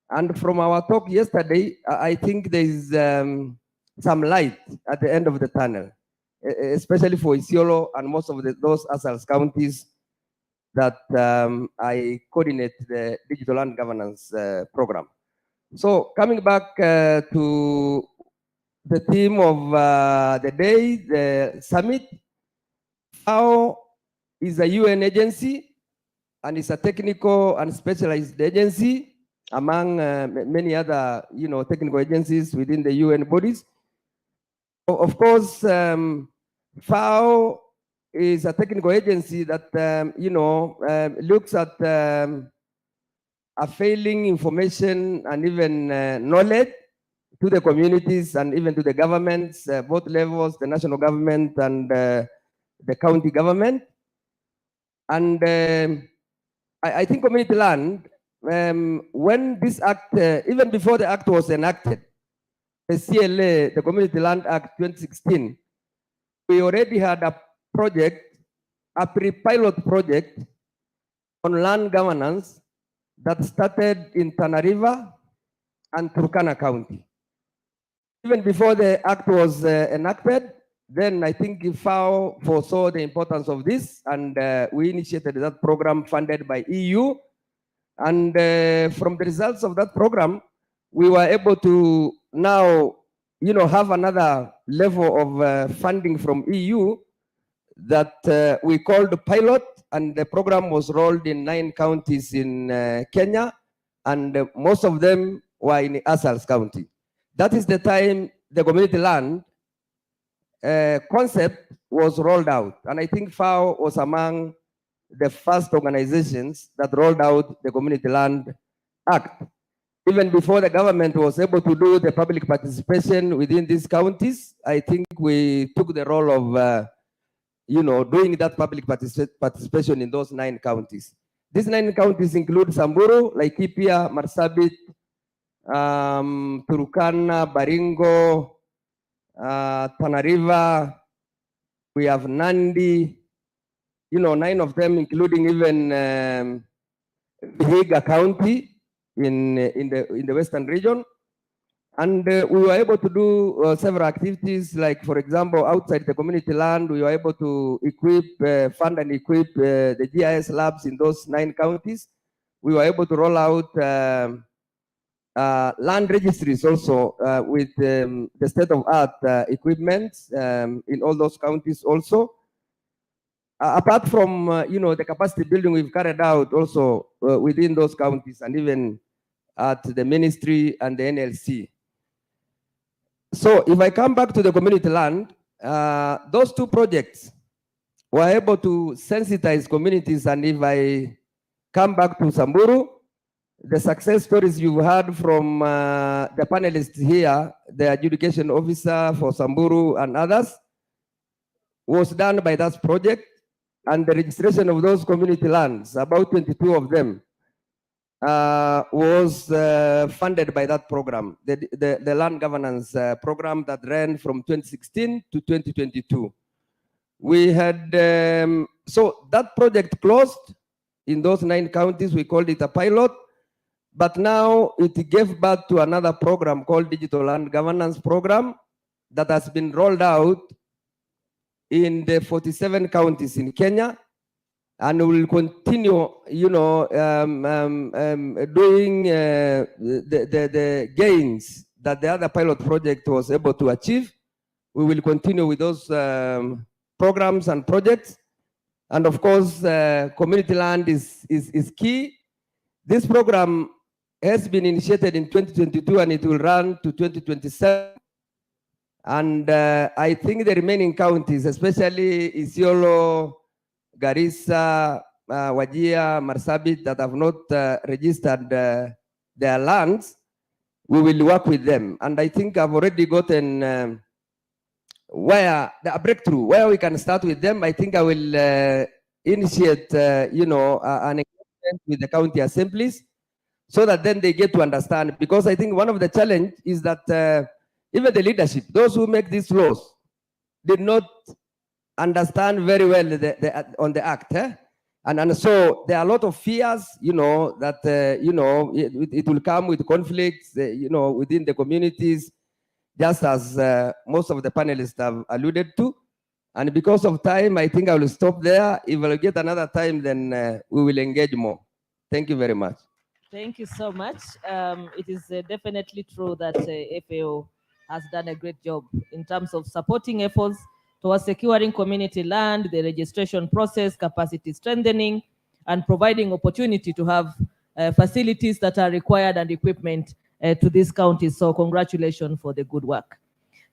And from our talk yesterday, I think there is some light at the end of the tunnel, especially for Isiolo and most of those ASALs counties that I coordinate the Digital Land Governance Program. So coming back to the theme of the day, the summit, FAO is a UN agency and it's a technical and specialized agency among many other, technical agencies within the UN bodies. Of course, FAO is a technical agency that, looks at availing information and even knowledge to the communities and even to the governments, both levels, the national government and the county government. And I think community land, when this act, even before the act was enacted, the CLA, the Community Land Act 2016, we already had a project, a pre-pilot project on land governance that started in Tana River and Turkana County. Even before the act was enacted, then I think FAO foresaw the importance of this, and we initiated that program funded by EU. And from the results of that program, we were able to now, have another level of funding from EU that we called pilot, and the program was rolled in 9 counties in Kenya, and most of them were in ASALs County. That is the time the community land concept was rolled out. And I think FAO was among the first organizations that rolled out the Community Land Act. Even before the government was able to do the public participation within these counties, I think we took the role of, doing that public participation in those 9 counties. These 9 counties include Samburu, Laikipia, Marsabit, Turkana, Baringo, Tana River. We have Nandi, 9 of them, including even Vihiga County in the western region. And we were able to do several activities, like, for example, outside the community land, we were able to fund and equip the GIS labs in those 9 counties. We were able to roll out land registries also with the state-of-art equipment in all those counties also. Apart from, the capacity building we've carried out also within those counties and even at the ministry and the NLC. So if I come back to the community land, those 2 projects were able to sensitize communities. And if I come back to Samburu, the success stories you've heard from the panelists here, the adjudication officer for Samburu and others, was done by that project. And the registration of those community lands, about 22 of them, was funded by that program, the land governance program that ran from 2016 to 2022. We had, so that project closed in those 9 counties. We called it a pilot, but now it gave birth to another program called Digital Land Governance Program that has been rolled out in the 47 counties in Kenya, and will continue, doing the gains that the other pilot project was able to achieve. We will continue with those programs and projects. And of course, community land is key. This program has been initiated in 2022 and it will run to 2027. And I think the remaining counties, especially Isiolo, Garissa, Wajir, Marsabit, that have not registered their lands, we will work with them. And I think I've already gotten a breakthrough where we can start with them. I think I will initiate, an engagement with the county assemblies so that then they get to understand. Because I think one of the challenge is that even the leadership, those who make these laws, did not understand very well on the act. And so there are a lot of fears, that, it will come with conflicts, within the communities, just as most of the panelists have alluded to. And because of time, I think I will stop there. If I'll get another time, then we will engage more. Thank you very much. Thank you so much. It is definitely true that FAO has done a great job in terms of supporting efforts towards securing community land, the registration process, capacity strengthening, and providing opportunity to have facilities that are required and equipment to these counties. So congratulations for the good work.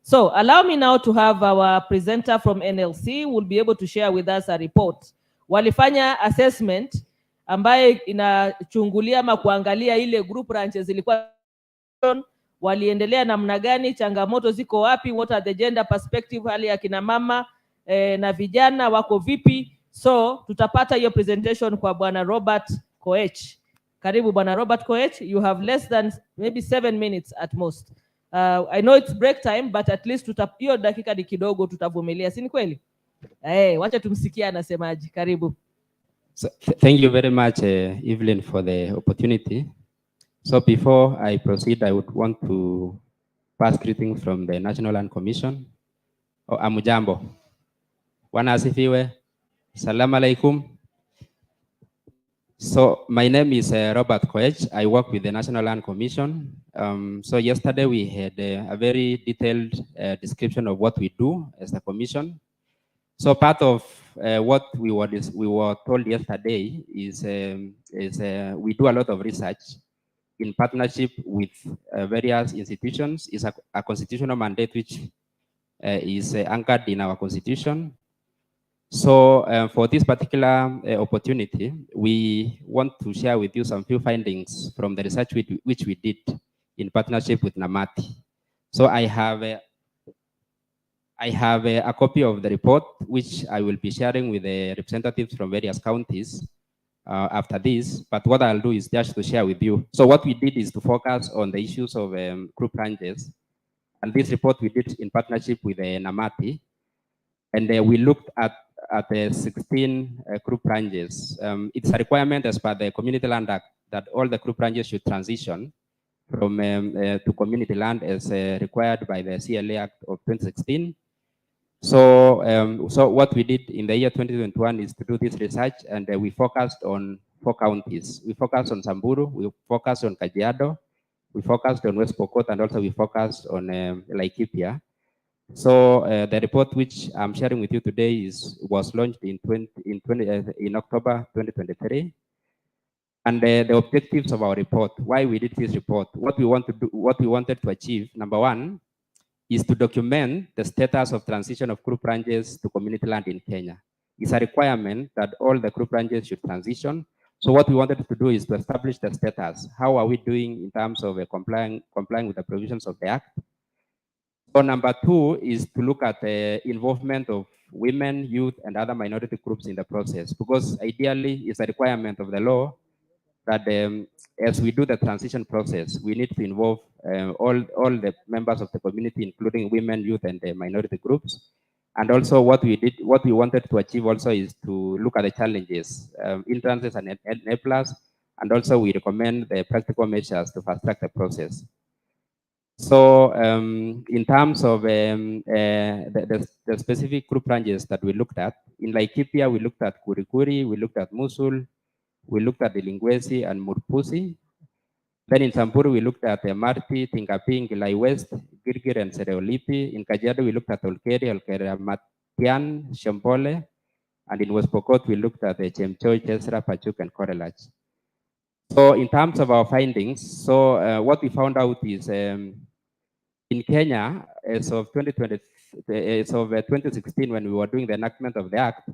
So allow me now to have our presenter from NLC who will be able to share with us a report. Walifanya assessment ambaye inachungulia ama kuangalia ile group ranches zilikuwa waliendelea namna gani, changamoto ziko wapi, what are the gender perspective, hali ya kina mama na vijana wako vipi. So tutapata hiyo presentation kwa Bwana Robert Koech. Karibu Bwana Robert Koech, you have less than maybe 7 minutes at most. I know it's break time, but at least hiyo dakika ni kidogo, tutavumilia, si ni kweli? Wacha tumsikie anasemaje. Karibu. So, thank you very much, Evelyn, for the opportunity. So before I proceed, I would want to pass greetings from the National Land Commission. Amujambo. Bwana asifiwe. Salaam alaikum. So my name is Robert Koech. I work with the National Land Commission. So yesterday we had a very detailed description of what we do as a commission. So part of what we were told yesterday is we do a lot of research in partnership with various institutions. It's a constitutional mandate which is anchored in our constitution. So for this particular opportunity, we want to share with you some few findings from the research which we did in partnership with NAMATI. So I have a copy of the report, which I will be sharing with the representatives from various counties after this. But what I'll do is just to share with you. So what we did is to focus on the issues of group ranges. And this report we did in partnership with NAMATI. And we looked at the 16 group ranges. It's a requirement as per the Community Land Act that all the group ranges should transition from to community land as required by the CLA Act of 2016. So, so what we did in the year 2021 is to do this research, and we focused on 4 counties. We focused on Samburu, we focused on Kajiado, we focused on West Pokot, and also we focused on Laikipia. So the report which I'm sharing with you today was launched in October 2023. And the objectives of our report, why we did this report, what we wanted to achieve, number 1, is to document the status of transition of group ranges to community land in Kenya. It's a requirement that all the group ranges should transition. So what we wanted to do is to establish the status. How are we doing in terms of complying with the provisions of the Act? So number 2 is to look at the involvement of women, youth, and other minority groups in the process, because ideally it's a requirement of the law that as we do the transition process, we need to involve all the members of the community, including women, youth, and the minority groups. And also what we wanted to achieve also is to look at the challenges, hindrances and enablers, and also we recommend the practical measures to fast track the process. So in terms of the specific group ranges that we looked at, in Laikipia, we looked at Kurikuri, we looked at Musul, we looked at the Lingwesi and Murpusi. Then in Samburu, we looked at Marti, Tingaping, Gilai West, Girgir, and Sereolipi. In Kajiado, we looked at Olkeri, Matian, Shambole. And in West Pokot, we looked at the Chemchoi, Chesra, Pachuk, and Korelach. So in terms of our findings, so what we found out is in Kenya, as of 2016, when we were doing the enactment of the Act,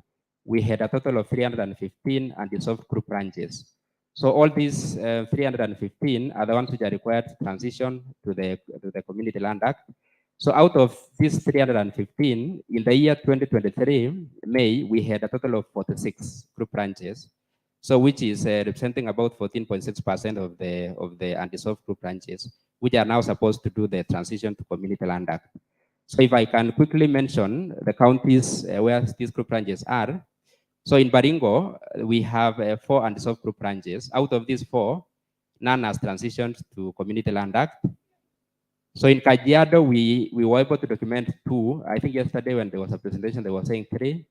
we had a total of 315 unresolved group ranges. So all these 315 are the ones which are required to transition to the Community Land Act. So out of these 315, in the year 2023, May, we had a total of 46 group ranges. So which is representing about 14.6% of the unresolved group ranches, which are now supposed to do the transition to Community Land Act. So if I can quickly mention the counties where these group ranges are. So in Baringo, we have 4 unresolved group ranges. Out of these 4, none has transitioned to Community Land Act. So in Kajiado, we were able to document 2. I think yesterday when there was a presentation, they were saying 3.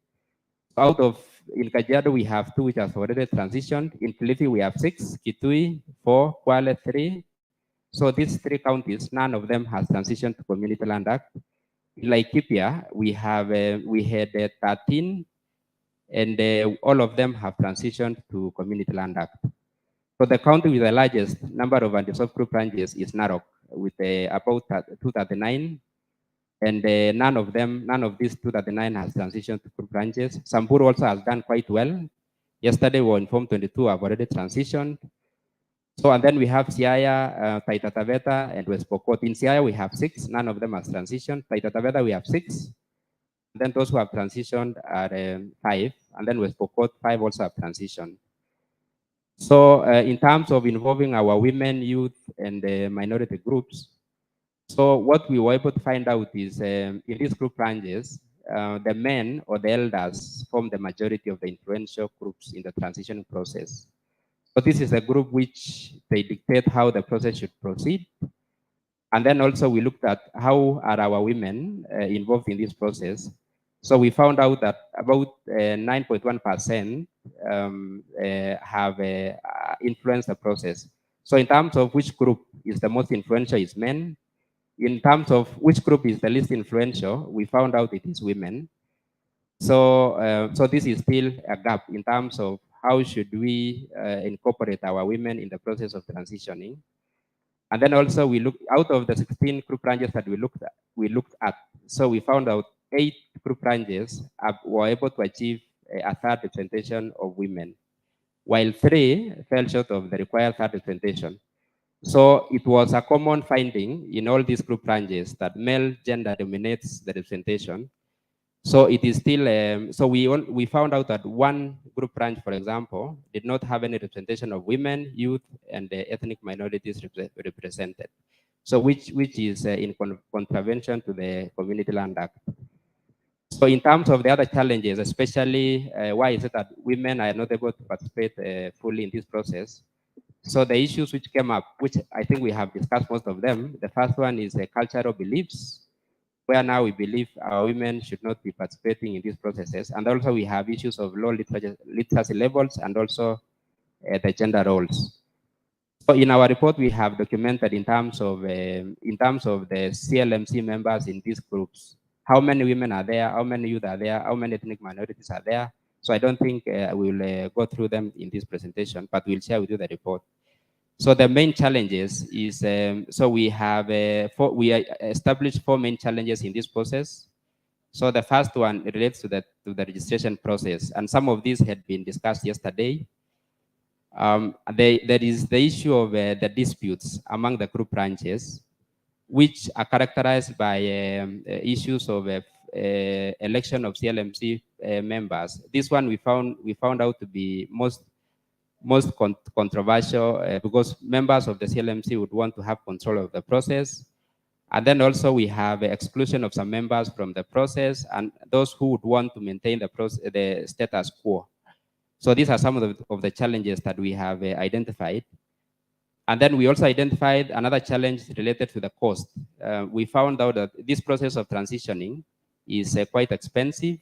In Kajiado, we have 2 which have already transitioned. In Kilifi, we have 6, Kitui 4, Kwale 3. So these 3 counties, none of them has transitioned to Community Land Act. In Laikipia, we had 13, and all of them have transitioned to Community Land Act. So the county with the largest number of unresolved group ranges is Narok, with about 239. And none of these 239 has transitioned to group ranges. Samburu also has done quite well. Yesterday we were informed 22 have already transitioned. So, and then we have Siaya, Taita Taveta, and West Pokot. In Siaya we have 6, none of them has transitioned. Taita Taveta we have 6. Then those who have transitioned are 5, and then West Pokot 5 also have transitioned. So in terms of involving our women, youth, and minority groups, so what we were able to find out is in these group ranges, the men or the elders form the majority of the influential groups in the transition process. So this is a group which they dictate how the process should proceed. And then also we looked at how are our women involved in this process. So we found out that about 9.1% have influenced the process. So in terms of which group is the most influential is men. In terms of which group is the least influential, we found out it is women. So, so this is still a gap in terms of how should we incorporate our women in the process of transitioning. And then also we looked out of the 16 group ranges that we looked at. So we found out 8 group branches were able to achieve a third representation of women, while 3 fell short of the required third representation. So it was a common finding in all these group branches that male gender dominates the representation. So it is still, so we found out that one group branch, for example, did not have any representation of women, youth, and ethnic minorities represented. So which is in contravention to the Community Land Act. So in terms of the other challenges, especially why is it that women are not able to participate fully in this process? So the issues which came up, which I think we have discussed most of them, the first one is the cultural beliefs, where now we believe our women should not be participating in these processes. And also we have issues of low literacy levels and also the gender roles. So in our report, we have documented in terms of the CLMC members in these groups, how many women are there, how many youth are there, how many ethnic minorities are there. So I don't think we will go through them in this presentation, but we'll share with you the report. So the main challenges is, so we have, we established 4 main challenges in this process. So the first one relates to the registration process, and some of these had been discussed yesterday. There is the issue of the disputes among the group branches, which are characterized by issues of election of CLMC members. This one we found out to be most controversial because members of the CLMC would want to have control of the process. And then also we have exclusion of some members from the process and those who would want to maintain the status quo. So these are some of the challenges that we have identified. And then we also identified another challenge related to the cost. We found out that this process of transitioning is quite expensive,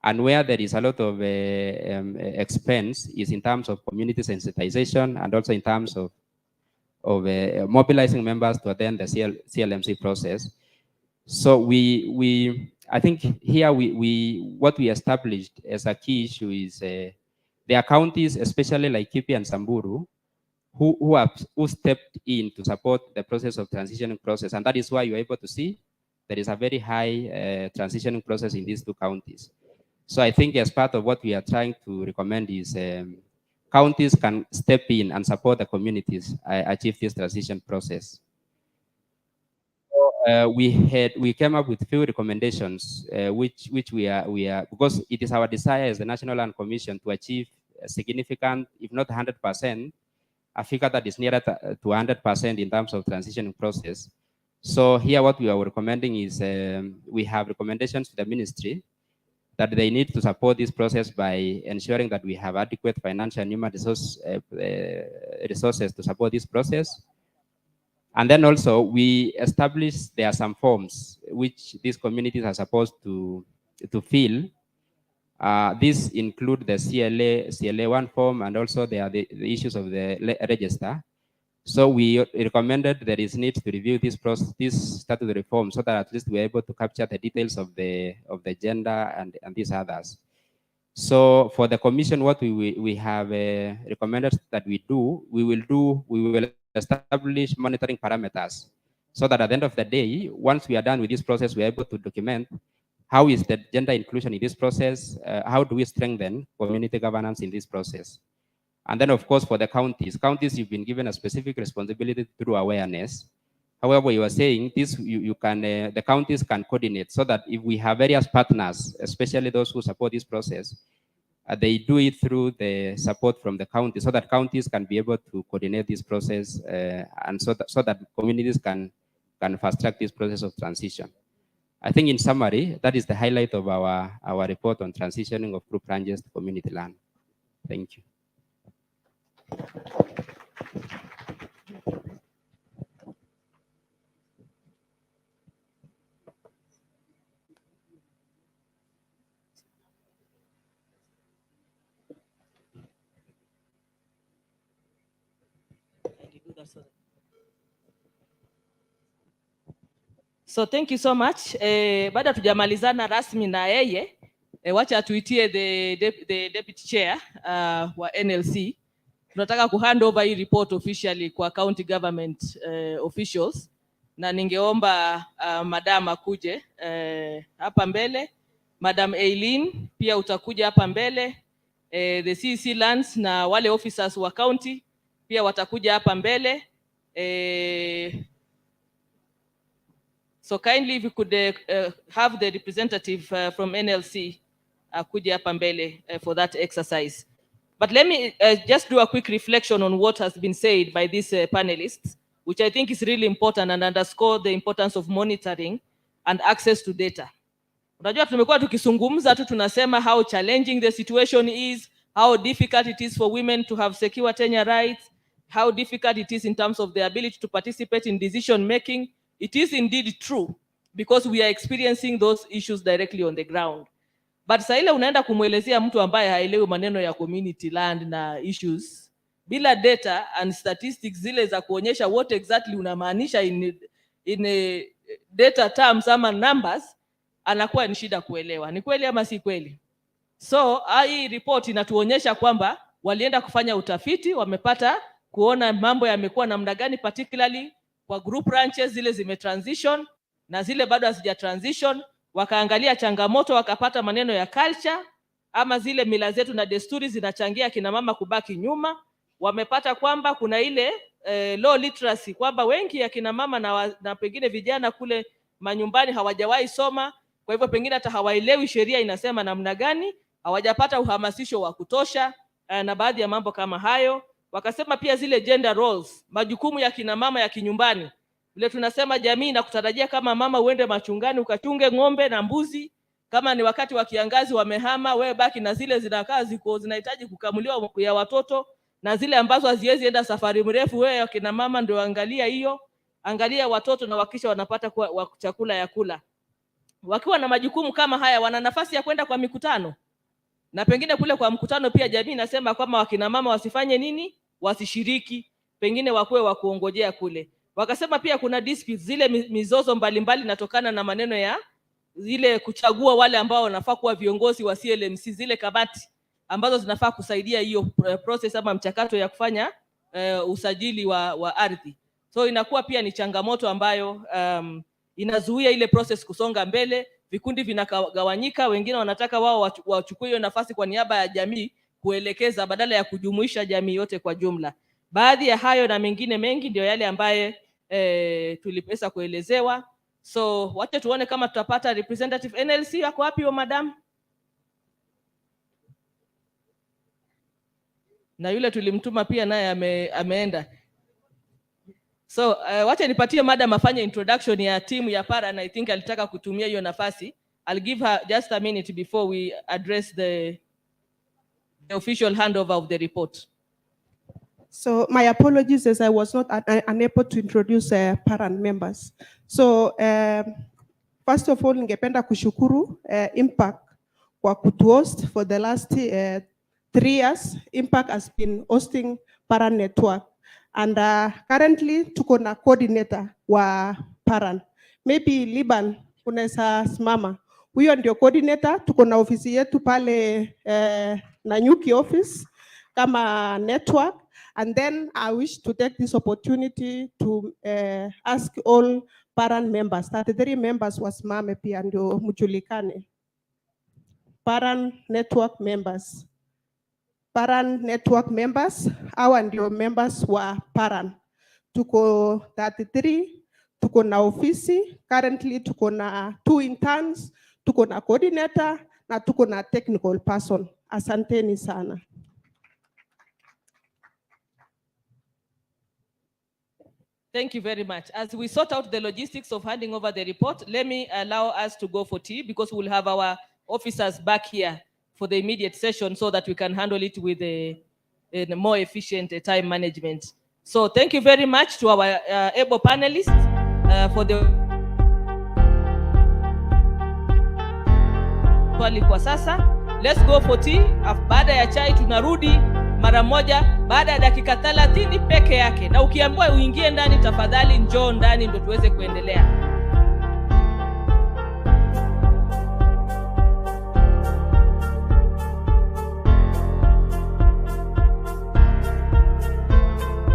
and where there is a lot of expense is in terms of community sensitization and also in terms of mobilizing members to attend the CLMC process. So I think here what we established as a key issue is there are counties, especially like Kipi and Samburu, who stepped in to support the process of transitioning process, and that is why you're able to see there is a very high transitioning process in these 2 counties. So I think as part of what we are trying to recommend is counties can step in and support the communities achieve this transition process. So, we came up with few recommendations, which we are because it is our desire as the National Land Commission to achieve a significant, if not 100%, a figure that is nearer to 100% in terms of transitioning process. So here what we are recommending is we have recommendations to the ministry that they need to support this process by ensuring that we have adequate financial and human resources to support this process. And then also we established there are some forms which these communities are supposed to fill. These include the CLA1 form, and also there are the issues of the register. So we recommended there is need to review this process, this statutory form, so that at least we're able to capture the details of the gender and these others. So for the commission, what we have recommended that we will establish monitoring parameters, so that at the end of the day, once we are done with this process, we're able to document how is the gender inclusion in this process, how do we strengthen community governance in this process. And then, of course, for the counties, you've been given a specific responsibility through awareness. However, you are saying this, the counties can coordinate, so that if we have various partners, especially those who support this process, they do it through the support from the county, so that counties can be able to coordinate this process, and so that communities can fast track this process of transition. I think in summary, that is the highlight of our report on transitioning of group ranges to community land. Thank you. So thank you so much. Baada tujamalizana rasmi na yeye, wacha tuitie the deputy chair wa NLC. Tunataka ku hand over hii report officially kwa county government officials, na ningeomba madam akuje hapa mbele. Madam Eileen pia utakuja hapa mbele. The CEC lands na wale officers wa county pia watakuja hapa mbele. So kindly if you could have the representative from NLC kuja hapa mbele for that exercise. But let me just do a quick reflection on what has been said by these panelists, which I think is really important and underscore the importance of monitoring and access to data. Unajua tumekuwa tukizungumza tu tunasema how challenging the situation is, how difficult it is for women to have secure tenure rights, how difficult it is in terms of their ability to participate in decision making. It is indeed true because we are experiencing those issues directly on the ground. But saa ile unaenda kumwelezea mtu ambaye haelewi maneno ya community land na issues bila data and statistics zile za kuonyesha what exactly unamaanisha in a data terms ama numbers, anakuwa ni shida kuelewa. Ni kweli ama si kweli? So hii report inatuonyesha kwamba walienda kufanya utafiti, wamepata kuona mambo yamekuwa namna gani, particularly kwa group ranches zile zimetransition na zile bado hazija transition. Wakaangalia changamoto, wakapata maneno ya culture ama zile mila zetu na desturi zinachangia kina mama kubaki nyuma. Wamepata kwamba kuna ile low literacy, kwamba wengi ya kina mama na pengine vijana kule manyumbani hawajawahi soma, kwa hivyo pengine hata hawaelewi sheria inasema namna gani, hawajapata uhamasisho wa kutosha na baadhi ya mambo kama hayo. Wakasema pia zile gender roles, majukumu ya kina mama ya kinyumbani. Vile tunasema jamii na kutarajia kama mama uende machungani ukachunge ng'ombe na mbuzi, kama ni wakati wa kiangazi wamehama, wewe baki na zile zinakaa ziko zinahitaji kukamuliwa ya watoto, na zile ambazo haziwezi enda safari mrefu, wewe kina mama ndio angalia hiyo, angalia watoto na wakisha wanapata kwa chakula ya kula. Wakiwa na majukumu kama haya, wana nafasi ya kwenda kwa mikutano, na pengine kule kwa mkutano pia jamii nasema kwamba wakina mama wasifanye nini, wasishiriki, pengine wakuwe wa kuongojea kule. Wakasema pia kuna disputes, zile mizozo mbalimbali natokana na maneno ya zile kuchagua wale ambao wanafaa kuwa viongozi wa CLMC, zile kamati ambazo zinafaa kusaidia hiyo process ama mchakato ya kufanya usajili wa ardhi. So inakuwa pia ni changamoto ambayo inazuia ile process kusonga mbele. Vikundi vinagawanyika, wengine wanataka wao wachukue hiyo nafasi kwa niaba ya jamii kuelekeza badala ya kujumuisha jamii yote kwa jumla. Baadhi ya hayo na mengine mengi ndio yale ambaye tulipesa kuelezewa. So wacha tuone kama tutapata representative NLC. Wako wapi wa madam? Na yule tulimtuma pia naye ameenda. So wacha nipatie madam afanye introduction ya timu ya para, na I think alitaka kutumia hiyo nafasi. I'll give her just a minute before we address the official handover of the report. So my apologies as I was not unable to introduce parent members. So first of all, ningependa kushukuru Impact kwa kutuhost for the last 3 years. Impact has been hosting parent network, and currently tuko na coordinator wa parent. Maybe Liban unaweza simama. Huyo ndio coordinator. Tuko na ofisi yetu pale Nanyuki office kama network. And then I wish to take this opportunity to ask all parent members, 33 members wasimame pia ndio mjulikane. Parent network members. Parent network members, hawa ndio members wa parent. Tuko 33, tuko na ofisi, currently tuko na 2 interns, tuko na coordinator, na tuko na technical person. Asanteni sana. Thank you very much. As we sort out the logistics of handing over the report, let me allow us to go for tea, because we'll have our officers back here for the immediate session so that we can handle it with a more efficient time management. So thank you very much to our able panelists for the kwa sasa. Let's go for tea. Baada ya chai tunarudi mara moja baada ya dakika 30 peke yake, na ukiambiwa uingie ndani, tafadhali njoo ndani ndio tuweze kuendelea.